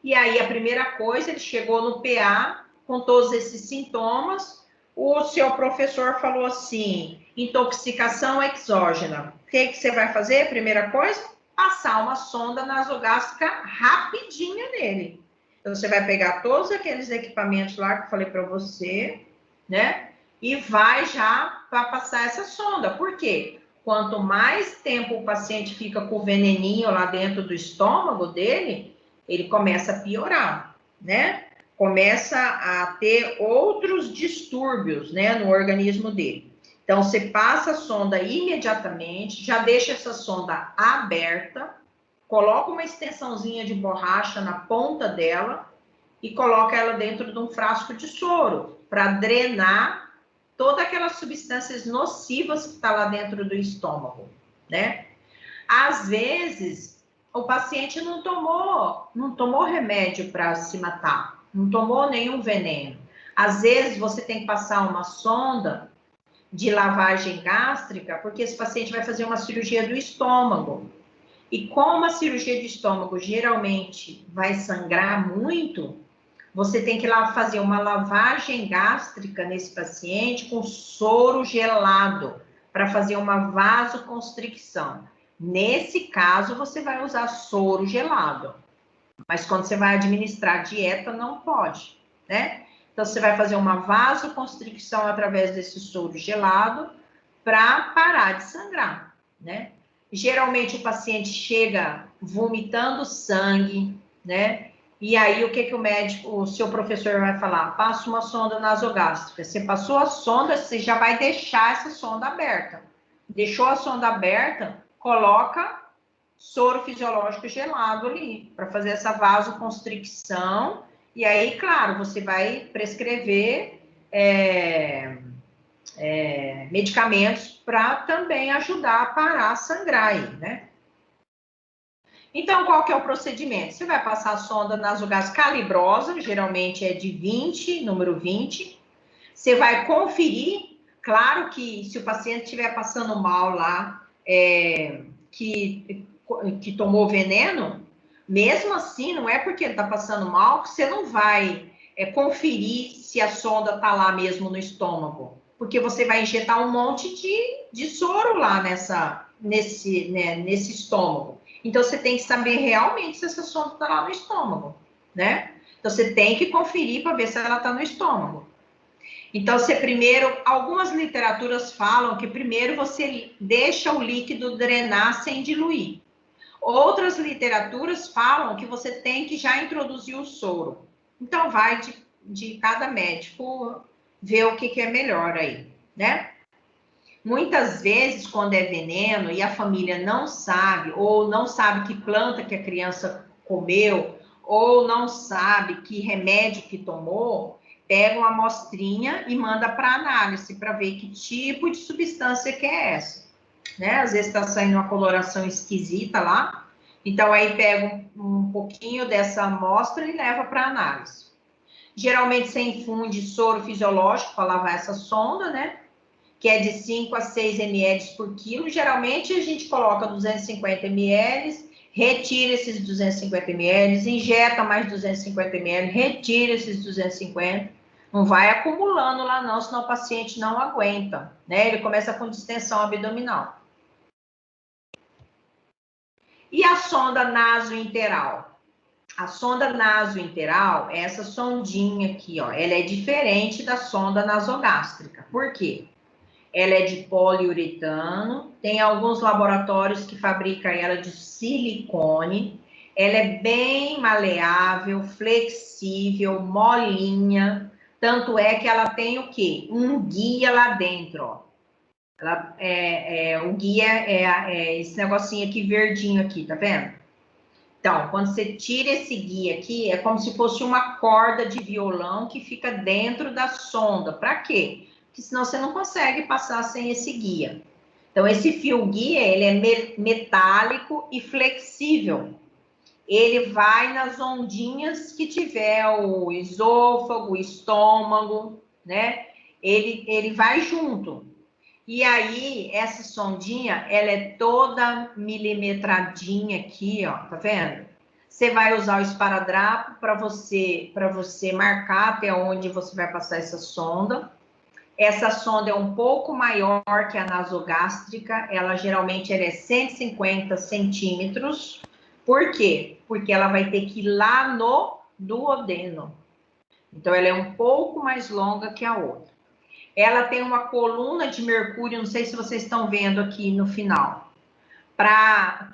E aí a primeira coisa, ele chegou no PA com todos esses sintomas, o seu professor falou assim, intoxicação exógena. O que você vai fazer? Primeira coisa, passar uma sonda nasogástrica rapidinha nele. Então você vai pegar todos aqueles equipamentos lá que eu falei para você, né? E vai já para passar essa sonda. Por quê? Quanto mais tempo o paciente fica com o veneninho lá dentro do estômago dele, ele começa a piorar, né? Começa a ter outros distúrbios, né, no organismo dele. Então, você passa a sonda imediatamente, já deixa essa sonda aberta, coloca uma extensãozinha de borracha na ponta dela e coloca ela dentro de um frasco de soro para drenar todas aquelas substâncias nocivas que está lá dentro do estômago, né? Às vezes, o paciente não tomou remédio para se matar, não tomou nenhum veneno. Às vezes, você tem que passar uma sonda de lavagem gástrica, porque esse paciente vai fazer uma cirurgia do estômago. E como a cirurgia de estômago geralmente vai sangrar muito, você tem que lá fazer uma lavagem gástrica nesse paciente com soro gelado, para fazer uma vasoconstricção. Nesse caso, você vai usar soro gelado. Mas quando você vai administrar dieta, não pode, né? Então, você vai fazer uma vasoconstricção através desse soro gelado para parar de sangrar, né? Geralmente, o paciente chega vomitando sangue, né? E aí, o que o médico, o seu professor vai falar? Passa uma sonda nasogástrica. Você passou a sonda, você já vai deixar essa sonda aberta. Deixou a sonda aberta, coloca soro fisiológico gelado ali, para fazer essa vasoconstricção. E aí, claro, você vai prescrever medicamentos para também ajudar a parar a sangrar aí, né? Então, qual que é o procedimento? Você vai passar a sonda nasogástrica calibrosa, geralmente é de 20, número 20. Você vai conferir, claro que se o paciente estiver passando mal lá, que tomou veneno, mesmo assim, não é porque ele está passando mal que você não vai conferir se a sonda está lá mesmo no estômago, porque você vai injetar um monte de soro lá nesse estômago. Então, você tem que saber realmente se essa sonda está lá no estômago, né? Então, você tem que conferir para ver se ela está no estômago. Então, você primeiro, algumas literaturas falam que primeiro você deixa o líquido drenar sem diluir. Outras literaturas falam que você tem que já introduzir o soro. Então, vai de cada médico ver o que é melhor aí, né? Muitas vezes, quando é veneno e a família não sabe, ou não sabe que planta que a criança comeu, ou não sabe que remédio que tomou, pega uma amostrinha e manda para análise para ver que tipo de substância que é essa, né? Às vezes está saindo uma coloração esquisita lá, então aí pega um pouquinho dessa amostra e leva para análise. Geralmente você infunde soro fisiológico para lavar essa sonda, né? Que é de 5 a 6 ml por quilo. Geralmente a gente coloca 250 ml, retira esses 250 ml, injeta mais 250 ml, retira esses 250. Não vai acumulando lá não, senão o paciente não aguenta, né? Ele começa com distensão abdominal. E a sonda nasointeral? A sonda nasointeral é essa sondinha aqui, ó. Ela é diferente da sonda nasogástrica. Por quê? Ela é de poliuretano, tem alguns laboratórios que fabricam ela de silicone. Ela é bem maleável, flexível, molinha. Tanto é que ela tem o quê? Um guia lá dentro, ó. O guia é esse negocinho aqui verdinho aqui, tá vendo? Então, quando você tira esse guia aqui, é como se fosse uma corda de violão que fica dentro da sonda. Para quê? Porque senão você não consegue passar sem esse guia. Então, esse fio guia, ele é metálico e flexível. Ele vai nas ondinhas que tiver o esôfago, o estômago, né? Ele vai junto. E aí, essa sondinha, ela é toda milimetradinha aqui, ó, tá vendo? Você vai usar o esparadrapo para você marcar até onde você vai passar essa sonda. Essa sonda é um pouco maior que a nasogástrica, ela geralmente é 150 centímetros. Por quê? Porque ela vai ter que ir lá no duodeno. Então, ela é um pouco mais longa que a outra. Ela tem uma coluna de mercúrio, não sei se vocês estão vendo aqui no final,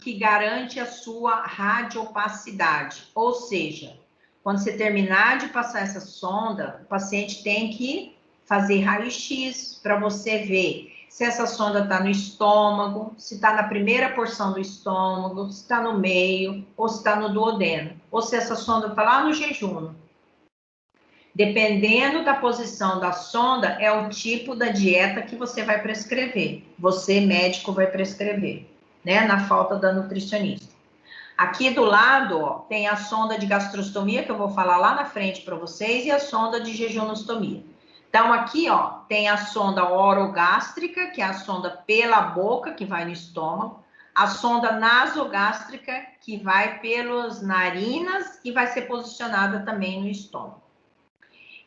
que garante a sua radiopacidade. Ou seja, quando você terminar de passar essa sonda, o paciente tem que fazer raio-x para você ver se essa sonda está no estômago, se está na primeira porção do estômago, se está no meio, ou se está no duodeno, ou se essa sonda está lá no jejum. Dependendo da posição da sonda, é o tipo da dieta que você vai prescrever. Você, médico, vai prescrever, né? Na falta da nutricionista. Aqui do lado, ó, tem a sonda de gastrostomia, que eu vou falar lá na frente para vocês, e a sonda de jejunostomia. Então, aqui, ó, tem a sonda orogástrica, que é a sonda pela boca, que vai no estômago. A sonda nasogástrica, que vai pelas narinas e vai ser posicionada também no estômago.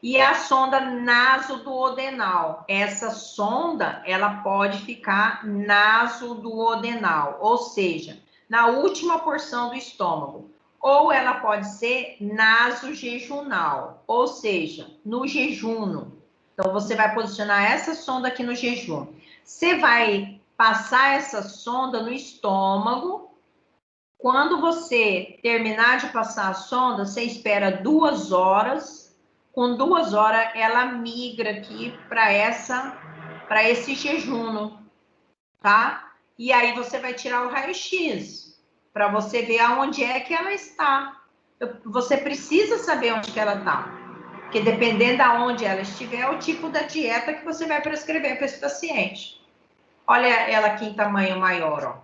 E a sonda nasoduodenal. Essa sonda, ela pode ficar nasoduodenal, ou seja, na última porção do estômago. Ou ela pode ser nasojejunal, ou seja, no jejuno. Então, você vai posicionar essa sonda aqui no jejum. Você vai passar essa sonda no estômago. Quando você terminar de passar a sonda, você espera 2 horas. Com 2 horas, ela migra aqui para esse jejuno, tá? E aí você vai tirar o raio-x para você ver aonde é que ela está. Você precisa saber onde que ela está, porque dependendo de onde ela estiver, é o tipo da dieta que você vai prescrever para esse paciente. Olha ela aqui em tamanho maior, ó.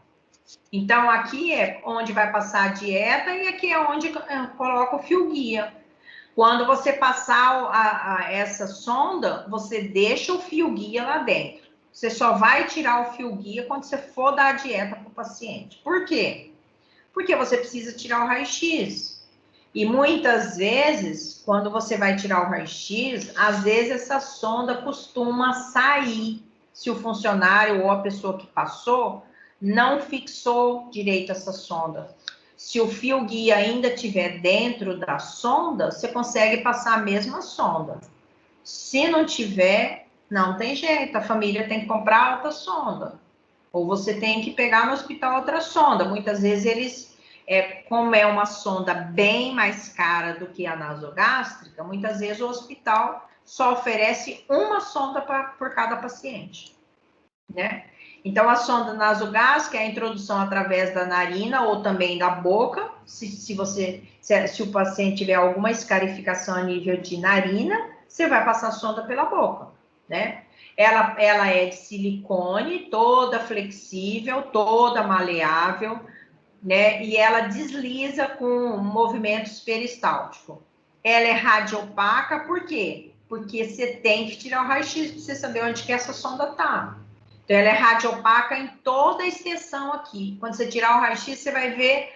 Então, aqui é onde vai passar a dieta e aqui é onde eu coloco o fio guia. Quando você passar essa sonda, você deixa o fio guia lá dentro. Você só vai tirar o fio guia quando você for dar a dieta para o paciente. Por quê? Porque você precisa tirar o raio-x. E muitas vezes, quando você vai tirar o raio-x, às vezes essa sonda costuma sair. Se o funcionário ou a pessoa que passou não fixou direito essa sonda. Se o fio guia ainda estiver dentro da sonda, você consegue passar a mesma sonda. Se não tiver, não tem jeito, a família tem que comprar outra sonda. Ou você tem que pegar no hospital outra sonda. Muitas vezes Como é uma sonda bem mais cara do que a nasogástrica, muitas vezes o hospital só oferece uma sonda por cada paciente, né? Então, a sonda nasogástrica é a introdução através da narina ou também da boca, se o paciente tiver alguma escarificação a nível de narina, você vai passar a sonda pela boca, né? Ela é de silicone, toda flexível, toda maleável, né? E ela desliza com movimentos peristálticos. Ela é radiopaca, por quê? Porque você tem que tirar o raio-x para você saber onde que essa sonda está. Então, ela é radiopaca em toda a extensão aqui. Quando você tirar o raio-x, você vai ver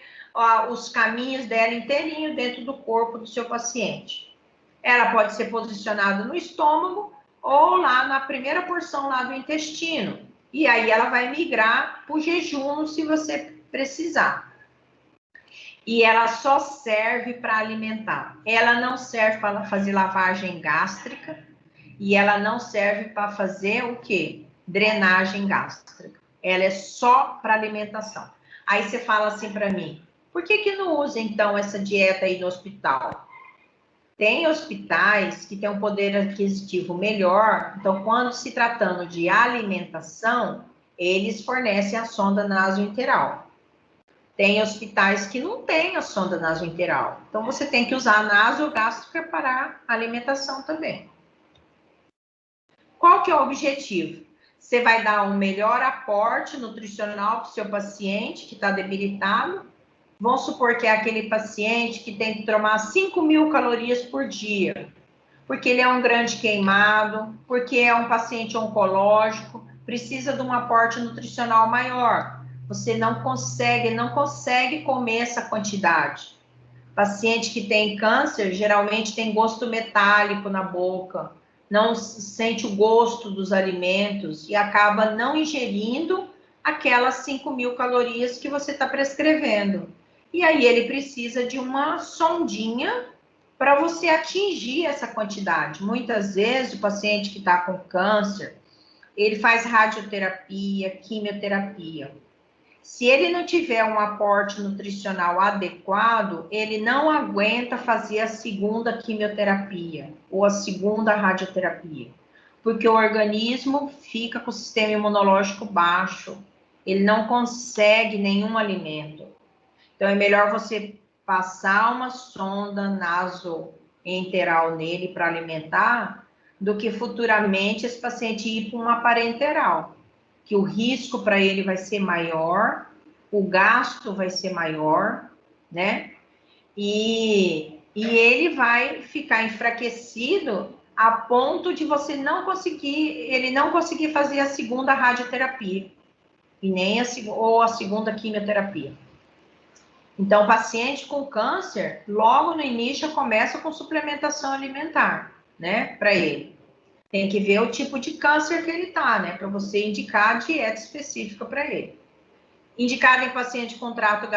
os caminhos dela inteirinho dentro do corpo do seu paciente. Ela pode ser posicionada no estômago ou lá na primeira porção lá do intestino. E aí ela vai migrar para o jejum se você precisar. E ela só serve para alimentar. Ela não serve para fazer lavagem gástrica e ela não serve para fazer o quê? Drenagem gástrica. Ela é só para alimentação. Aí você fala assim para mim, por que não usa então essa dieta aí no hospital? Tem hospitais que têm um poder aquisitivo melhor, então quando se tratando de alimentação, eles fornecem a sonda nasointeral. Tem hospitais que não têm a sonda nasointeral, então você tem que usar a nasogástrica para alimentação também. Qual que é o objetivo? Você vai dar um melhor aporte nutricional para o seu paciente que está debilitado. Vamos supor que é aquele paciente que tem que tomar 5.000 calorias por dia, porque ele é um grande queimado, porque é um paciente oncológico, precisa de um aporte nutricional maior. Você não consegue comer essa quantidade. Paciente que tem câncer, geralmente tem gosto metálico na boca, não sente o gosto dos alimentos e acaba não ingerindo aquelas 5.000 calorias que você está prescrevendo. E aí ele precisa de uma sondinha para você atingir essa quantidade. Muitas vezes o paciente que está com câncer, ele faz radioterapia, quimioterapia. Se ele não tiver um aporte nutricional adequado, ele não aguenta fazer a segunda quimioterapia ou a segunda radioterapia, porque o organismo fica com o sistema imunológico baixo, ele não consegue nenhum alimento. Então, é melhor você passar uma sonda nasoenteral nele para alimentar, do que futuramente esse paciente ir para uma parenteral, que o risco para ele vai ser maior, o gasto vai ser maior, né? E ele vai ficar enfraquecido a ponto de ele não conseguir fazer a segunda radioterapia, e nem a segunda quimioterapia. Então, o paciente com câncer, logo no início, começa com suplementação alimentar, né, para ele. Tem que ver o tipo de câncer que ele tá, né, para você indicar a dieta específica para ele. Indicado em paciente com trato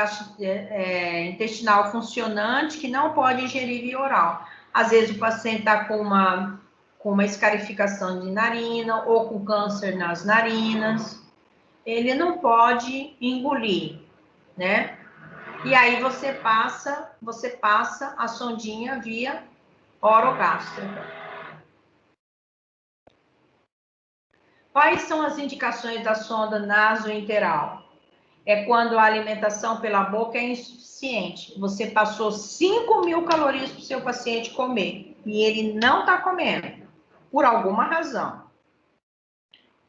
intestinal funcionante, que não pode ingerir via oral. Às vezes, o paciente está com uma escarificação de narina ou com câncer nas narinas. Ele não pode engolir, né? E aí você passa a sondinha via orogástrica. Quais são as indicações da sonda nasointeral? É quando a alimentação pela boca é insuficiente. Você passou 5.000 calorias para o seu paciente comer e ele não está comendo, por alguma razão.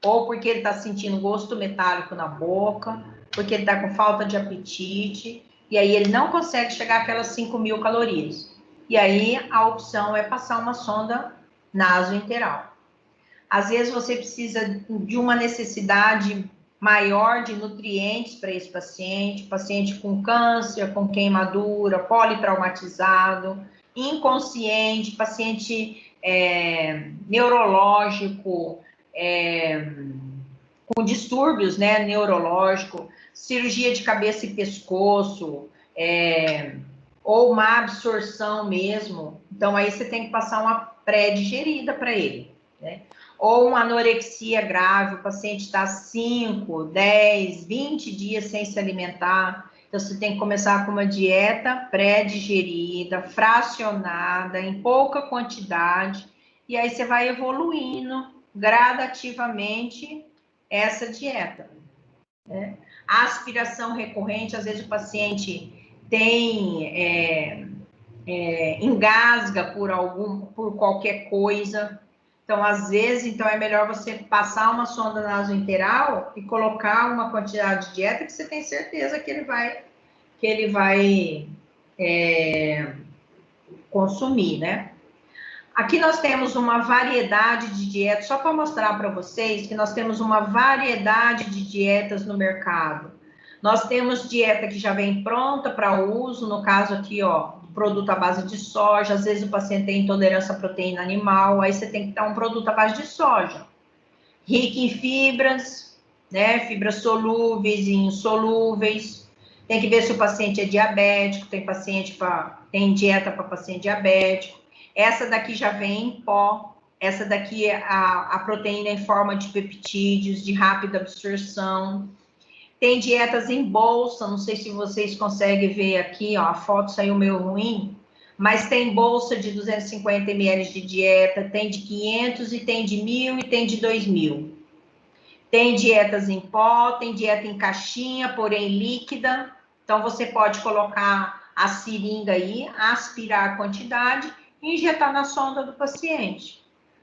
Ou porque ele está sentindo gosto metálico na boca, porque ele está com falta de apetite, e aí ele não consegue chegar àquelas 5.000 calorias. E aí a opção é passar uma sonda nasointeral. Às vezes você precisa de uma necessidade maior de nutrientes para esse paciente com câncer, com queimadura, politraumatizado, inconsciente, paciente neurológico, com distúrbios, né, neurológico, cirurgia de cabeça e pescoço, ou má absorção mesmo. Então, aí você tem que passar uma pré-digerida para ele, né? Ou uma anorexia grave, o paciente está 5, 10, 20 dias sem se alimentar. Então, você tem que começar com uma dieta pré-digerida, fracionada, em pouca quantidade, e aí você vai evoluindo gradativamente essa dieta, né? A aspiração recorrente, às vezes o paciente tem, engasga por qualquer coisa. Então, às vezes, então é melhor você passar uma sonda nasointeral e colocar uma quantidade de dieta que você tem certeza que ele vai consumir, né? Aqui nós temos uma variedade de dietas, só para mostrar para vocês que nós temos uma variedade de dietas no mercado. Nós temos dieta que já vem pronta para uso, no caso aqui, ó, produto à base de soja, às vezes o paciente tem intolerância à proteína animal, aí você tem que dar um produto à base de soja, rico em fibras, né, fibras solúveis e insolúveis. Tem que ver se o paciente é diabético, tem dieta para paciente diabético. Essa daqui já vem em pó, essa daqui é a proteína em forma de peptídeos, de rápida absorção. Tem dietas em bolsa, não sei se vocês conseguem ver aqui, ó, a foto saiu meio ruim, mas tem bolsa de 250 ml de dieta, tem de 500 e tem de 1.000 e tem de 2.000. Tem dietas em pó, tem dieta em caixinha, porém líquida. Então, você pode colocar a seringa aí, aspirar a quantidade e injetar na sonda do paciente.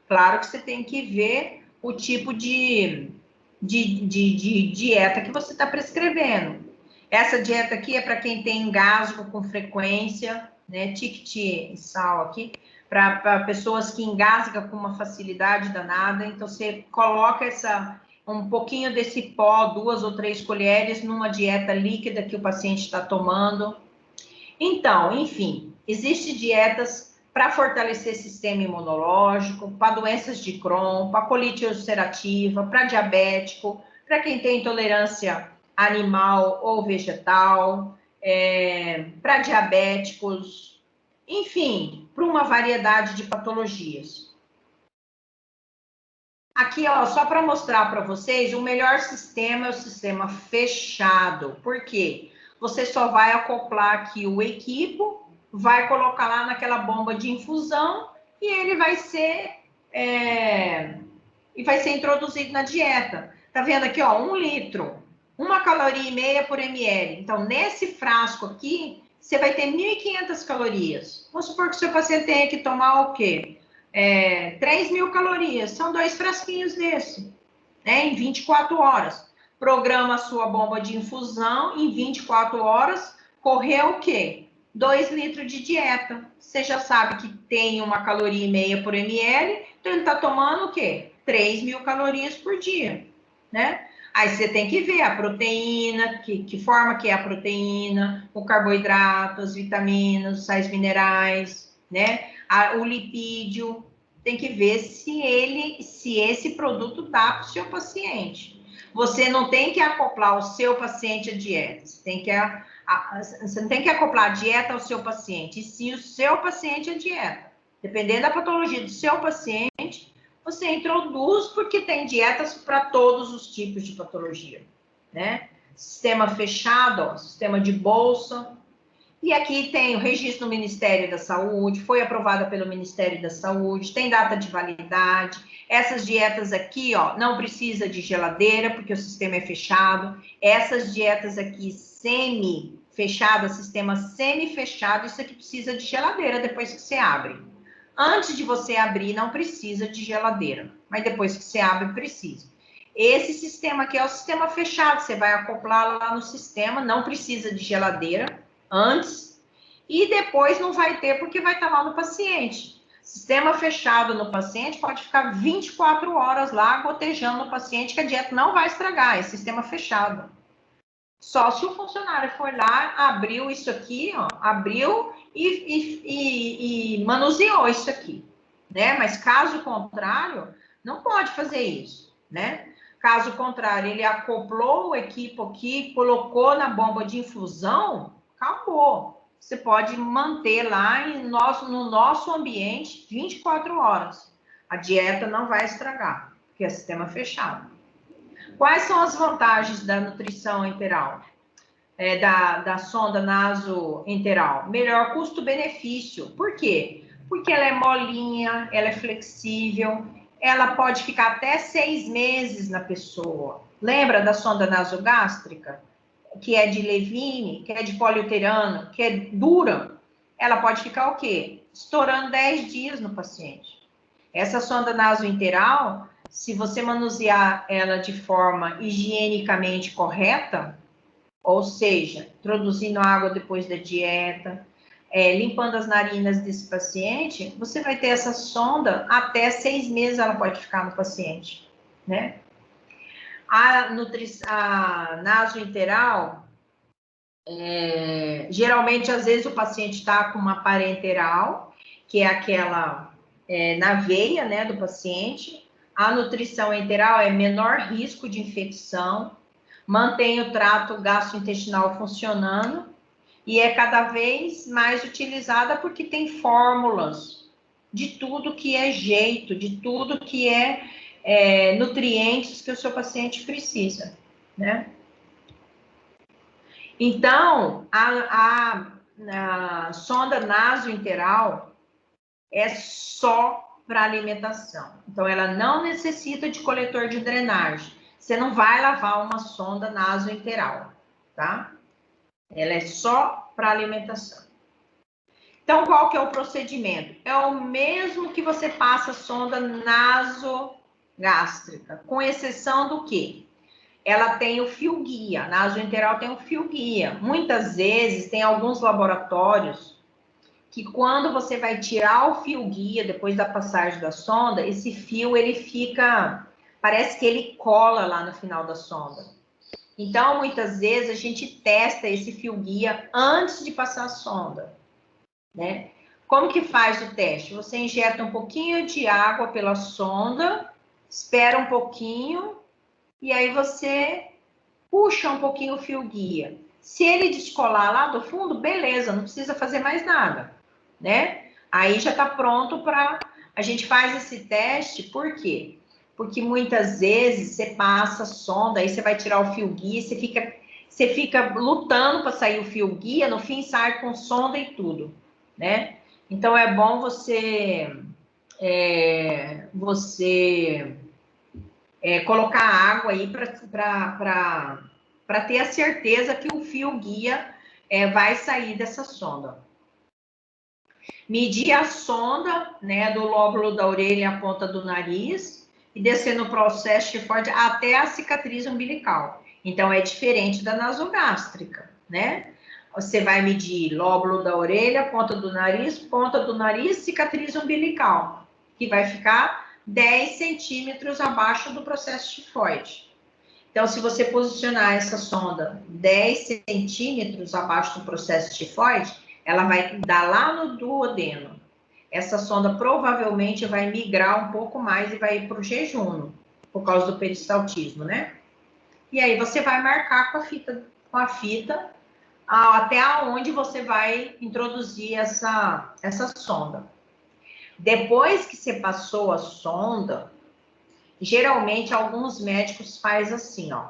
Claro que você tem que ver o tipo de dieta que você está prescrevendo. Essa dieta aqui é para quem tem engasgo com frequência, né? Ticket e sal aqui, para pessoas que engasgam com uma facilidade danada. Então, você coloca um pouquinho desse pó, 2 ou 3 colheres, numa dieta líquida que o paciente está tomando. Então, enfim, existem dietas para fortalecer sistema imunológico, para doenças de Crohn, para colite ulcerativa, para diabético, para quem tem intolerância animal ou vegetal, para diabéticos, enfim, para uma variedade de patologias. Aqui, ó, só para mostrar para vocês, o melhor sistema é o sistema fechado. Por quê? Você só vai acoplar aqui o equipo, vai colocar lá naquela bomba de infusão e ele vai ser introduzido na dieta. Tá vendo aqui, ó, 1 litro, 1,5 caloria por ml. Então, nesse frasco aqui, você vai ter 1.500 calorias. Vamos supor que o seu paciente tenha que tomar o quê? 3.000 calorias, são 2 frasquinhos desse, né, em 24 horas. Programa a sua bomba de infusão, em 24 horas, correu o quê? 2 litros de dieta. Você já sabe que tem 1,5 caloria por ml, então ele está tomando o quê? 3.000 calorias por dia, né? Aí você tem que ver a proteína, que forma que é a proteína, o carboidrato, as vitaminas, os sais minerais, né? O lipídio, tem que ver se esse produto dá para o seu paciente. Você não tem que acoplar o seu paciente à dieta, você não tem que acoplar a dieta ao seu paciente, e sim o seu paciente à dieta. Dependendo da patologia do seu paciente, você introduz, porque tem dietas para todos os tipos de patologia, né? Sistema fechado, ó, sistema de bolsa. E aqui tem o registro no Ministério da Saúde, foi aprovada pelo Ministério da Saúde, tem data de validade. Essas dietas aqui, ó, não precisa de geladeira, porque o sistema é fechado. Essas dietas aqui, semi-fechadas, sistema semi-fechado, isso aqui precisa de geladeira depois que você abre. Antes de você abrir, não precisa de geladeira, mas depois que você abre, precisa. Esse sistema aqui é o sistema fechado, você vai acoplar lá no sistema, não precisa de geladeira antes, e depois não vai ter, porque vai estar lá no paciente. Sistema fechado no paciente pode ficar 24 horas lá gotejando no paciente, que a dieta não vai estragar, é sistema fechado. Só se o funcionário for lá, abriu isso aqui, ó, abriu e manuseou isso aqui, né? Mas caso contrário, não pode fazer isso, né? Caso contrário, ele acoplou o equipo aqui, colocou na bomba de infusão, acabou. Você pode manter lá no nosso ambiente 24 horas. A dieta não vai estragar, porque é sistema fechado. Quais são as vantagens da nutrição enteral? da sonda nasoenteral? Melhor custo-benefício. Por quê? Porque ela é molinha, ela é flexível, ela pode ficar até 6 meses na pessoa. Lembra da sonda nasogástrica? Que é de Levine, que é de poliuterano, que é dura? Ela pode ficar o quê? Estourando 10 dias no paciente. Essa sonda nasoenteral, se você manusear ela de forma higienicamente correta, ou seja, introduzindo água depois da dieta, limpando as narinas desse paciente, você vai ter essa sonda até 6 meses ela pode ficar no paciente, né? A nasoenteral, geralmente, às vezes, o paciente está com uma parenteral, que é aquela na veia, né, do paciente. A nutrição enteral é menor risco de infecção, mantém o trato gastrointestinal funcionando e é cada vez mais utilizada porque tem fórmulas de tudo que é jeito, de tudo que é nutrientes que o seu paciente precisa, né? Então, a sonda nasoenteral é só para alimentação. Então, ela não necessita de coletor de drenagem. Você não vai lavar uma sonda nasoenteral, tá? Ela é só para alimentação. Então, qual que é o procedimento? É o mesmo que você passa a sonda nasogástrica, com exceção do quê? Ela tem o fio guia, a nasoenteral tem o fio guia. Muitas vezes tem alguns laboratórios que quando você vai tirar o fio guia depois da passagem da sonda, esse fio ele fica, parece que ele cola lá no final da sonda. Então, muitas vezes a gente testa esse fio guia antes de passar a sonda, né? Como que faz o teste? Você injeta um pouquinho de água pela sonda, espera um pouquinho e aí você puxa um pouquinho o fio guia. Se ele descolar lá do fundo, beleza, não precisa fazer mais nada, né? Aí já está pronto para... A gente faz esse teste, por quê? Porque muitas vezes você passa a sonda, aí você vai tirar o fio guia, você fica lutando para sair o fio guia, no fim sai com sonda e tudo, né? Então é bom você colocar água aí para ter a certeza que o fio guia vai sair dessa sonda. Medir a sonda, né, do lóbulo da orelha à ponta do nariz e descer no processo de Ford até a cicatriz umbilical. Então, é diferente da nasogástrica, né? Você vai medir lóbulo da orelha, ponta do nariz, cicatriz umbilical, que vai ficar 10 centímetros abaixo do processo tifoide. Então, se você posicionar essa sonda 10 centímetros abaixo do processo tifoide, ela vai dar lá no duodeno. Essa sonda provavelmente vai migrar um pouco mais e vai ir para o jejum, por causa do peristaltismo, né? E aí você vai marcar com a fita até onde você vai introduzir essa sonda. Depois que você passou a sonda, geralmente alguns médicos fazem assim, ó.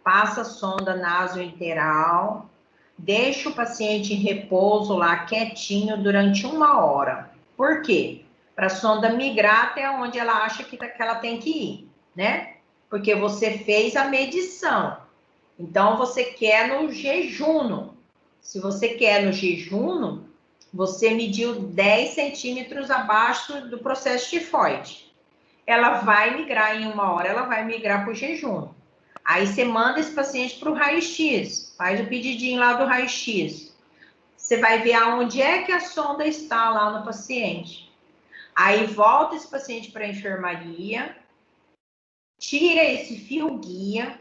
Passa a sonda nasoenteral, deixa o paciente em repouso lá quietinho durante 1 hora. Por quê? Para a sonda migrar até onde ela acha que ela tem que ir, né? Porque você fez a medição. Então, você quer no jejum. Se você quer no jejum, você mediu 10 centímetros abaixo do processo tifoide. Ela vai migrar em 1 hora, ela vai migrar para o jejum. Aí você manda esse paciente para o raio-x, faz o pedidinho lá do raio-x. Você vai ver aonde é que a sonda está lá no paciente. Aí volta esse paciente para a enfermaria, tira esse fio guia,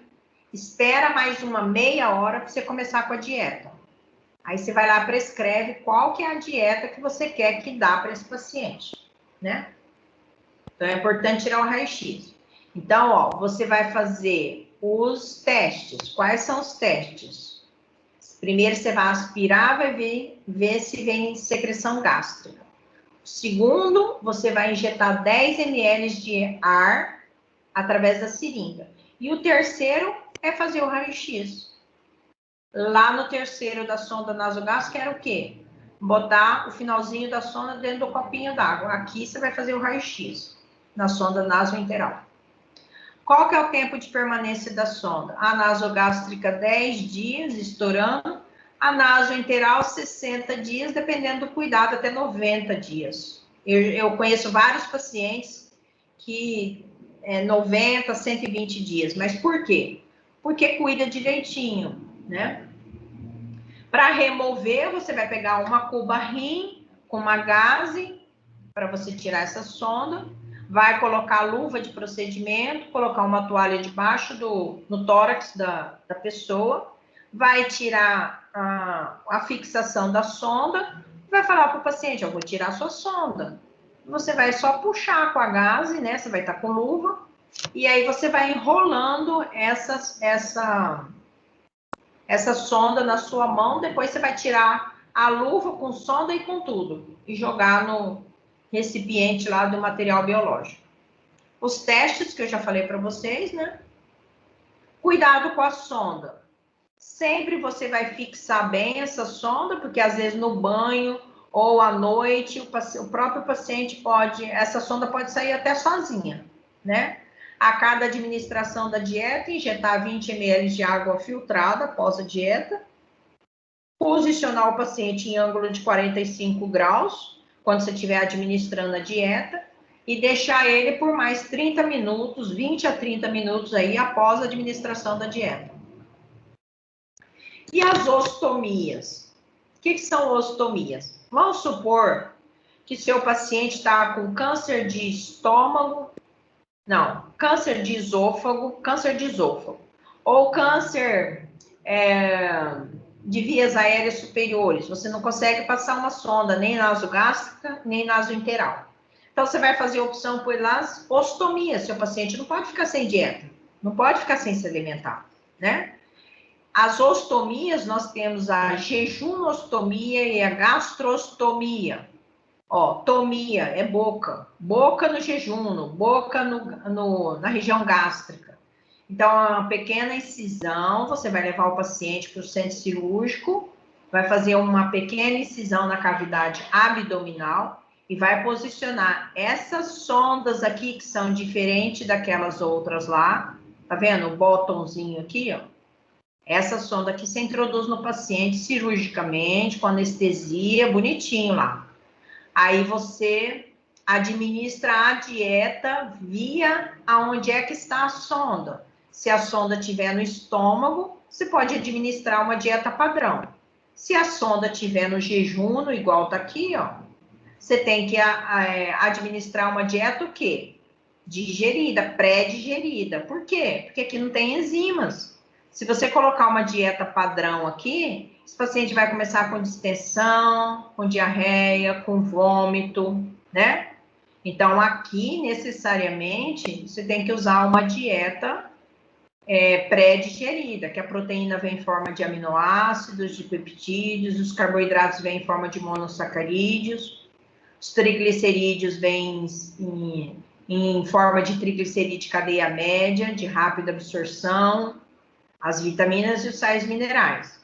espera mais uma meia hora para você começar com a dieta. Aí você vai lá, prescreve qual que é a dieta que você quer que dá para esse paciente, né? Então, é importante tirar o raio-x. Então, ó, você vai fazer os testes. Quais são os testes? Primeiro, você vai aspirar, vai ver se vem secreção gástrica. Segundo, você vai injetar 10 ml de ar através da seringa. E o terceiro é fazer o raio-x. Lá no terceiro da sonda nasogástrica era o quê? Botar o finalzinho da sonda dentro do copinho d'água. Aqui você vai fazer o raio-x na sonda nasoenteral. Qual que é o tempo de permanência da sonda? A nasogástrica, 10 dias, estourando. A nasoenteral, 60 dias, dependendo do cuidado, até 90 dias. Eu conheço vários pacientes que 90, 120 dias. Mas por quê? Porque cuida direitinho, né? Para remover, você vai pegar uma cuba rim com uma gaze para você tirar essa sonda. Vai colocar a luva de procedimento, colocar uma toalha debaixo no tórax da pessoa. Vai tirar a fixação da sonda. Vai falar para o paciente, eu vou tirar a sua sonda. Você vai só puxar com a gaze, né? Você vai estar com luva. E aí você vai enrolando essa sonda na sua mão, depois você vai tirar a luva com sonda e com tudo, e jogar no recipiente lá do material biológico. Os testes que eu já falei para vocês, né? Cuidado com a sonda. Sempre você vai fixar bem essa sonda, porque às vezes no banho ou à noite, o próprio paciente essa sonda pode sair até sozinha, né? A cada administração da dieta, injetar 20 ml de água filtrada após a dieta. Posicionar o paciente em ângulo de 45 graus, quando você estiver administrando a dieta. E deixar ele por mais 30 minutos, 20 a 30 minutos aí, após a administração da dieta. E as ostomias? O que são ostomias? Vamos supor que seu paciente está com câncer de estômago, câncer de esôfago, ou câncer de vias aéreas superiores. Você não consegue passar uma sonda nem nasogástrica, nem nasoenteral. Então, você vai fazer a opção por las ostomias. Seu paciente não pode ficar sem dieta, não pode ficar sem se alimentar, né? As ostomias, nós temos a jejunostomia e a gastrostomia. Ó, tomia é boca no jejum, boca na região gástrica. Então, é uma pequena incisão, você vai levar o paciente para o centro cirúrgico, vai fazer uma pequena incisão na cavidade abdominal e vai posicionar essas sondas aqui, que são diferentes daquelas outras lá. Tá vendo o botãozinho aqui, ó? Essa sonda aqui você introduz no paciente cirurgicamente, com anestesia, bonitinho lá. Aí você administra a dieta via aonde é que está a sonda. Se a sonda estiver no estômago, você pode administrar uma dieta padrão. Se a sonda estiver no jejum, igual tá aqui, ó, você tem que administrar uma dieta o quê? Digerida, pré-digerida. Por quê? Porque aqui não tem enzimas. Se você colocar uma dieta padrão aqui, esse paciente vai começar com distensão, com diarreia, com vômito, né? Então, aqui, necessariamente, você tem que usar uma dieta pré-digerida, que a proteína vem em forma de aminoácidos, de peptídeos, os carboidratos vêm em forma de monossacarídeos, os triglicerídeos vêm em forma de triglicerídeo cadeia média, de rápida absorção, as vitaminas e os sais minerais.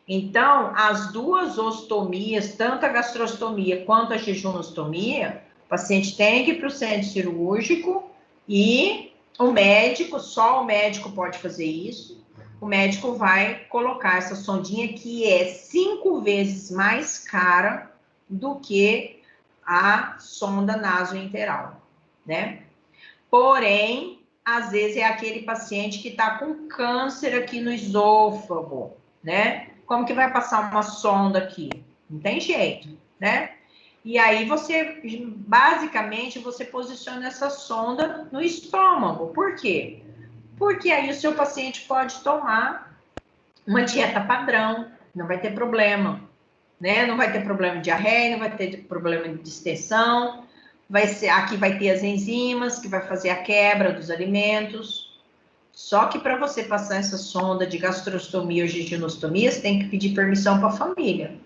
Então, as duas ostomias, tanto a gastrostomia quanto a jejunostomia, o paciente tem que ir para o centro cirúrgico e o médico, só o médico pode fazer isso, o médico vai colocar essa sondinha que é 5 vezes mais cara do que a sonda nasoenteral, né? Porém, às vezes é aquele paciente que está com câncer aqui no esôfago, né? Como que vai passar uma sonda aqui? Não tem jeito, né? E aí basicamente, você posiciona essa sonda no estômago. Por quê? Porque aí o seu paciente pode tomar uma dieta padrão, não vai ter problema, né? Não vai ter problema de diarreia, não vai ter problema de distensão. Aqui vai ter as enzimas, que vai fazer a quebra dos alimentos. Só que para você passar essa sonda de gastrostomia ou jejunostomia, você tem que pedir permissão para a família.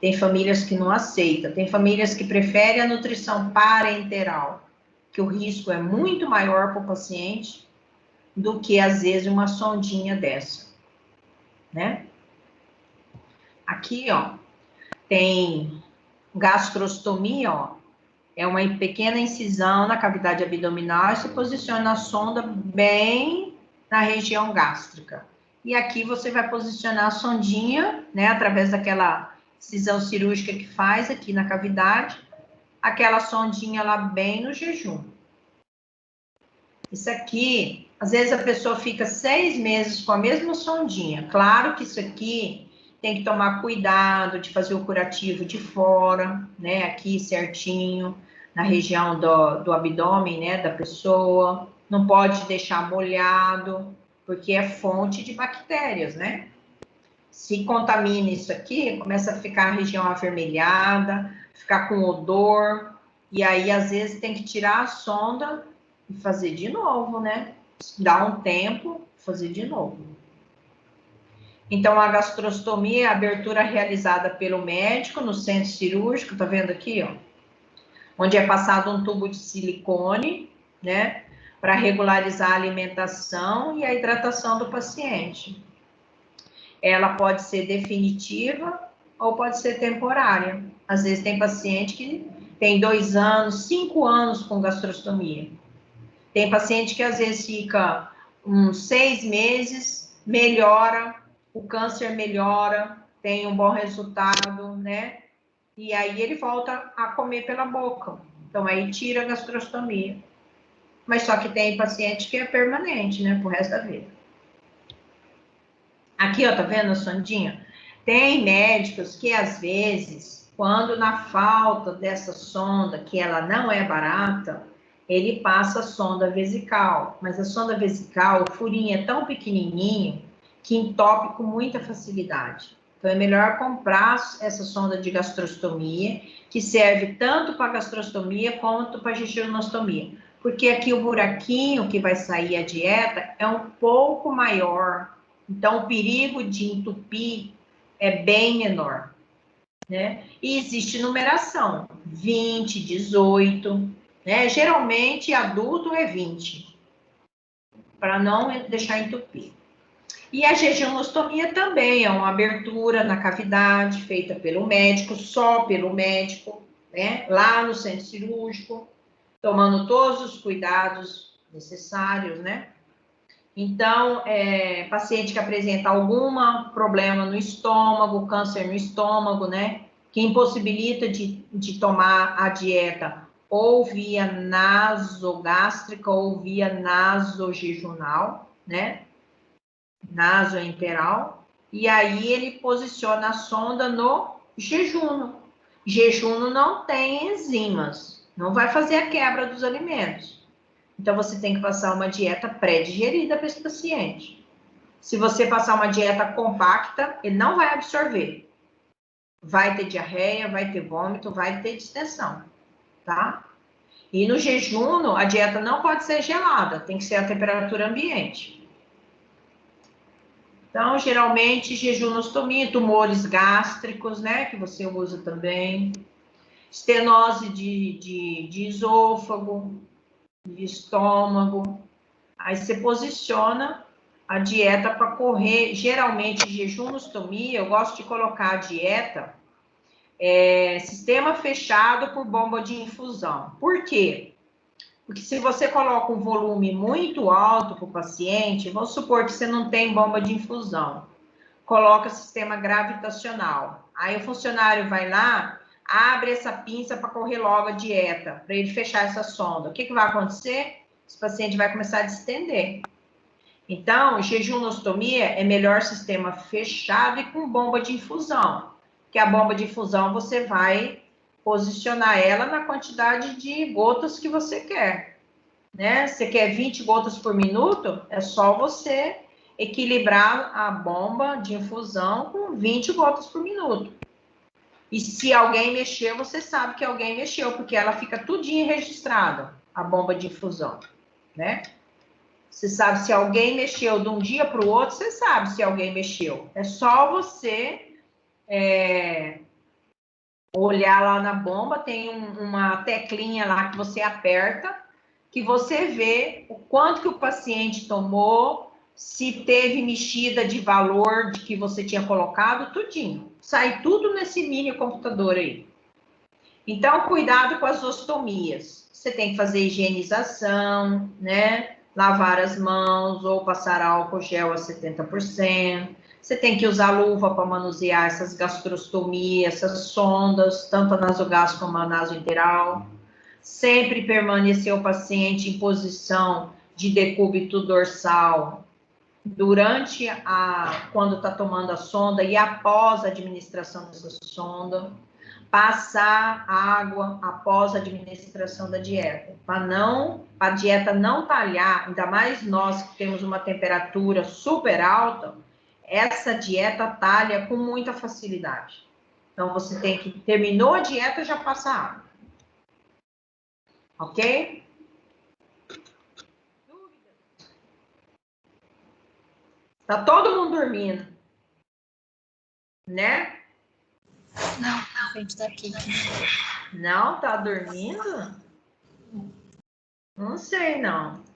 Tem famílias que não aceitam, tem famílias que preferem a nutrição parenteral, que o risco é muito maior para o paciente do que, às vezes, uma sondinha dessa, né? Aqui, ó, tem gastrostomia, ó. É uma pequena incisão na cavidade abdominal e se posiciona a sonda bem na região gástrica. E aqui você vai posicionar a sondinha, né, através daquela incisão cirúrgica que faz aqui na cavidade, aquela sondinha lá bem no jejum. Isso aqui, às vezes a pessoa fica 6 meses com a mesma sondinha. Claro que isso aqui tem que tomar cuidado de fazer o curativo de fora, né, aqui certinho, na região do abdômen, né, da pessoa. Não pode deixar molhado, porque é fonte de bactérias, né? Se contamina isso aqui, começa a ficar a região avermelhada, ficar com odor, e aí às vezes tem que tirar a sonda e fazer de novo, né? Dar um tempo, fazer de novo. Então, a gastrostomia é a abertura realizada pelo médico no centro cirúrgico, tá vendo aqui, ó? Onde é passado um tubo de silicone, né? Para regularizar a alimentação e a hidratação do paciente. Ela pode ser definitiva ou pode ser temporária. Às vezes tem paciente que tem 2 anos, 5 anos com gastrostomia. Tem paciente que às vezes fica uns 6 meses, melhora, o câncer melhora, tem um bom resultado, né? E aí ele volta a comer pela boca. Então aí tira a gastrostomia. Mas só que tem paciente que é permanente, né? Pro resto da vida. Aqui, ó, tá vendo a sondinha? Tem médicos que, às vezes, quando na falta dessa sonda, que ela não é barata, ele passa a sonda vesical. Mas a sonda vesical, o furinho é tão pequenininho que entope com muita facilidade. Então, é melhor comprar essa sonda de gastrostomia, que serve tanto para gastrostomia quanto para jejunostomia. Porque aqui o buraquinho que vai sair a dieta é um pouco maior. Então, o perigo de entupir é bem menor, né? E existe numeração, 20, 18, né? Geralmente, adulto é 20, para não deixar entupir. E a jejunostomia também é uma abertura na cavidade, feita pelo médico, só pelo médico, né? Lá no centro cirúrgico, tomando todos os cuidados necessários, né? Então, paciente que apresenta algum problema no estômago, câncer no estômago, né? Que impossibilita de tomar a dieta ou via nasogástrica ou via nasojejunal, né? Nasoenteral. E aí ele posiciona a sonda no jejuno. Jejuno não tem enzimas, não vai fazer a quebra dos alimentos. Então, você tem que passar uma dieta pré-digerida para esse paciente. Se você passar uma dieta compacta, ele não vai absorver. Vai ter diarreia, vai ter vômito, vai ter distensão, tá? E no jejum, a dieta não pode ser gelada, tem que ser a temperatura ambiente. Então, geralmente, jejunostomia, tumores gástricos, né, que você usa também. Estenose de esôfago, de estômago. Aí você posiciona a dieta para correr, geralmente jejunostomia, eu gosto de colocar a dieta sistema fechado por bomba de infusão. Por quê? Porque se você coloca um volume muito alto para o paciente, vamos supor que você não tem bomba de infusão, coloca sistema gravitacional. Aí o funcionário vai lá, abre essa pinça para correr logo a dieta, para ele fechar essa sonda. O que vai acontecer? Esse paciente vai começar a distender. Então, jejunostomia é melhor sistema fechado e com bomba de infusão. Que a bomba de infusão você vai posicionar ela na quantidade de gotas que você quer, né? Você quer 20 gotas por minuto? É só você equilibrar a bomba de infusão com 20 gotas por minuto. E se alguém mexeu, você sabe que alguém mexeu, porque ela fica tudinho registrada, a bomba de infusão, né? Você sabe se alguém mexeu de um dia para o outro, você sabe se alguém mexeu. É só você olhar lá na bomba, tem uma teclinha lá que você aperta, que você vê o quanto que o paciente tomou, se teve mexida de valor de que você tinha colocado, tudinho. Sai tudo nesse mini computador aí. Então, cuidado com as ostomias. Você tem que fazer higienização, né? Lavar as mãos ou passar álcool gel a 70%. Você tem que usar luva para manusear essas gastrostomias, essas sondas, tanto a nasogástrica como a nasointeral. Sempre permanecer o paciente em posição de decúbito dorsal durante quando está tomando a sonda e após a administração dessa sonda. Passar água após a administração da dieta, para a dieta não talhar, ainda mais nós que temos uma temperatura super alta, essa dieta talha com muita facilidade. Então, você tem que, terminou a dieta, já passa água. Ok? Tá todo mundo dormindo, né? Não, a gente tá aqui. Não, tá dormindo? Não sei, não.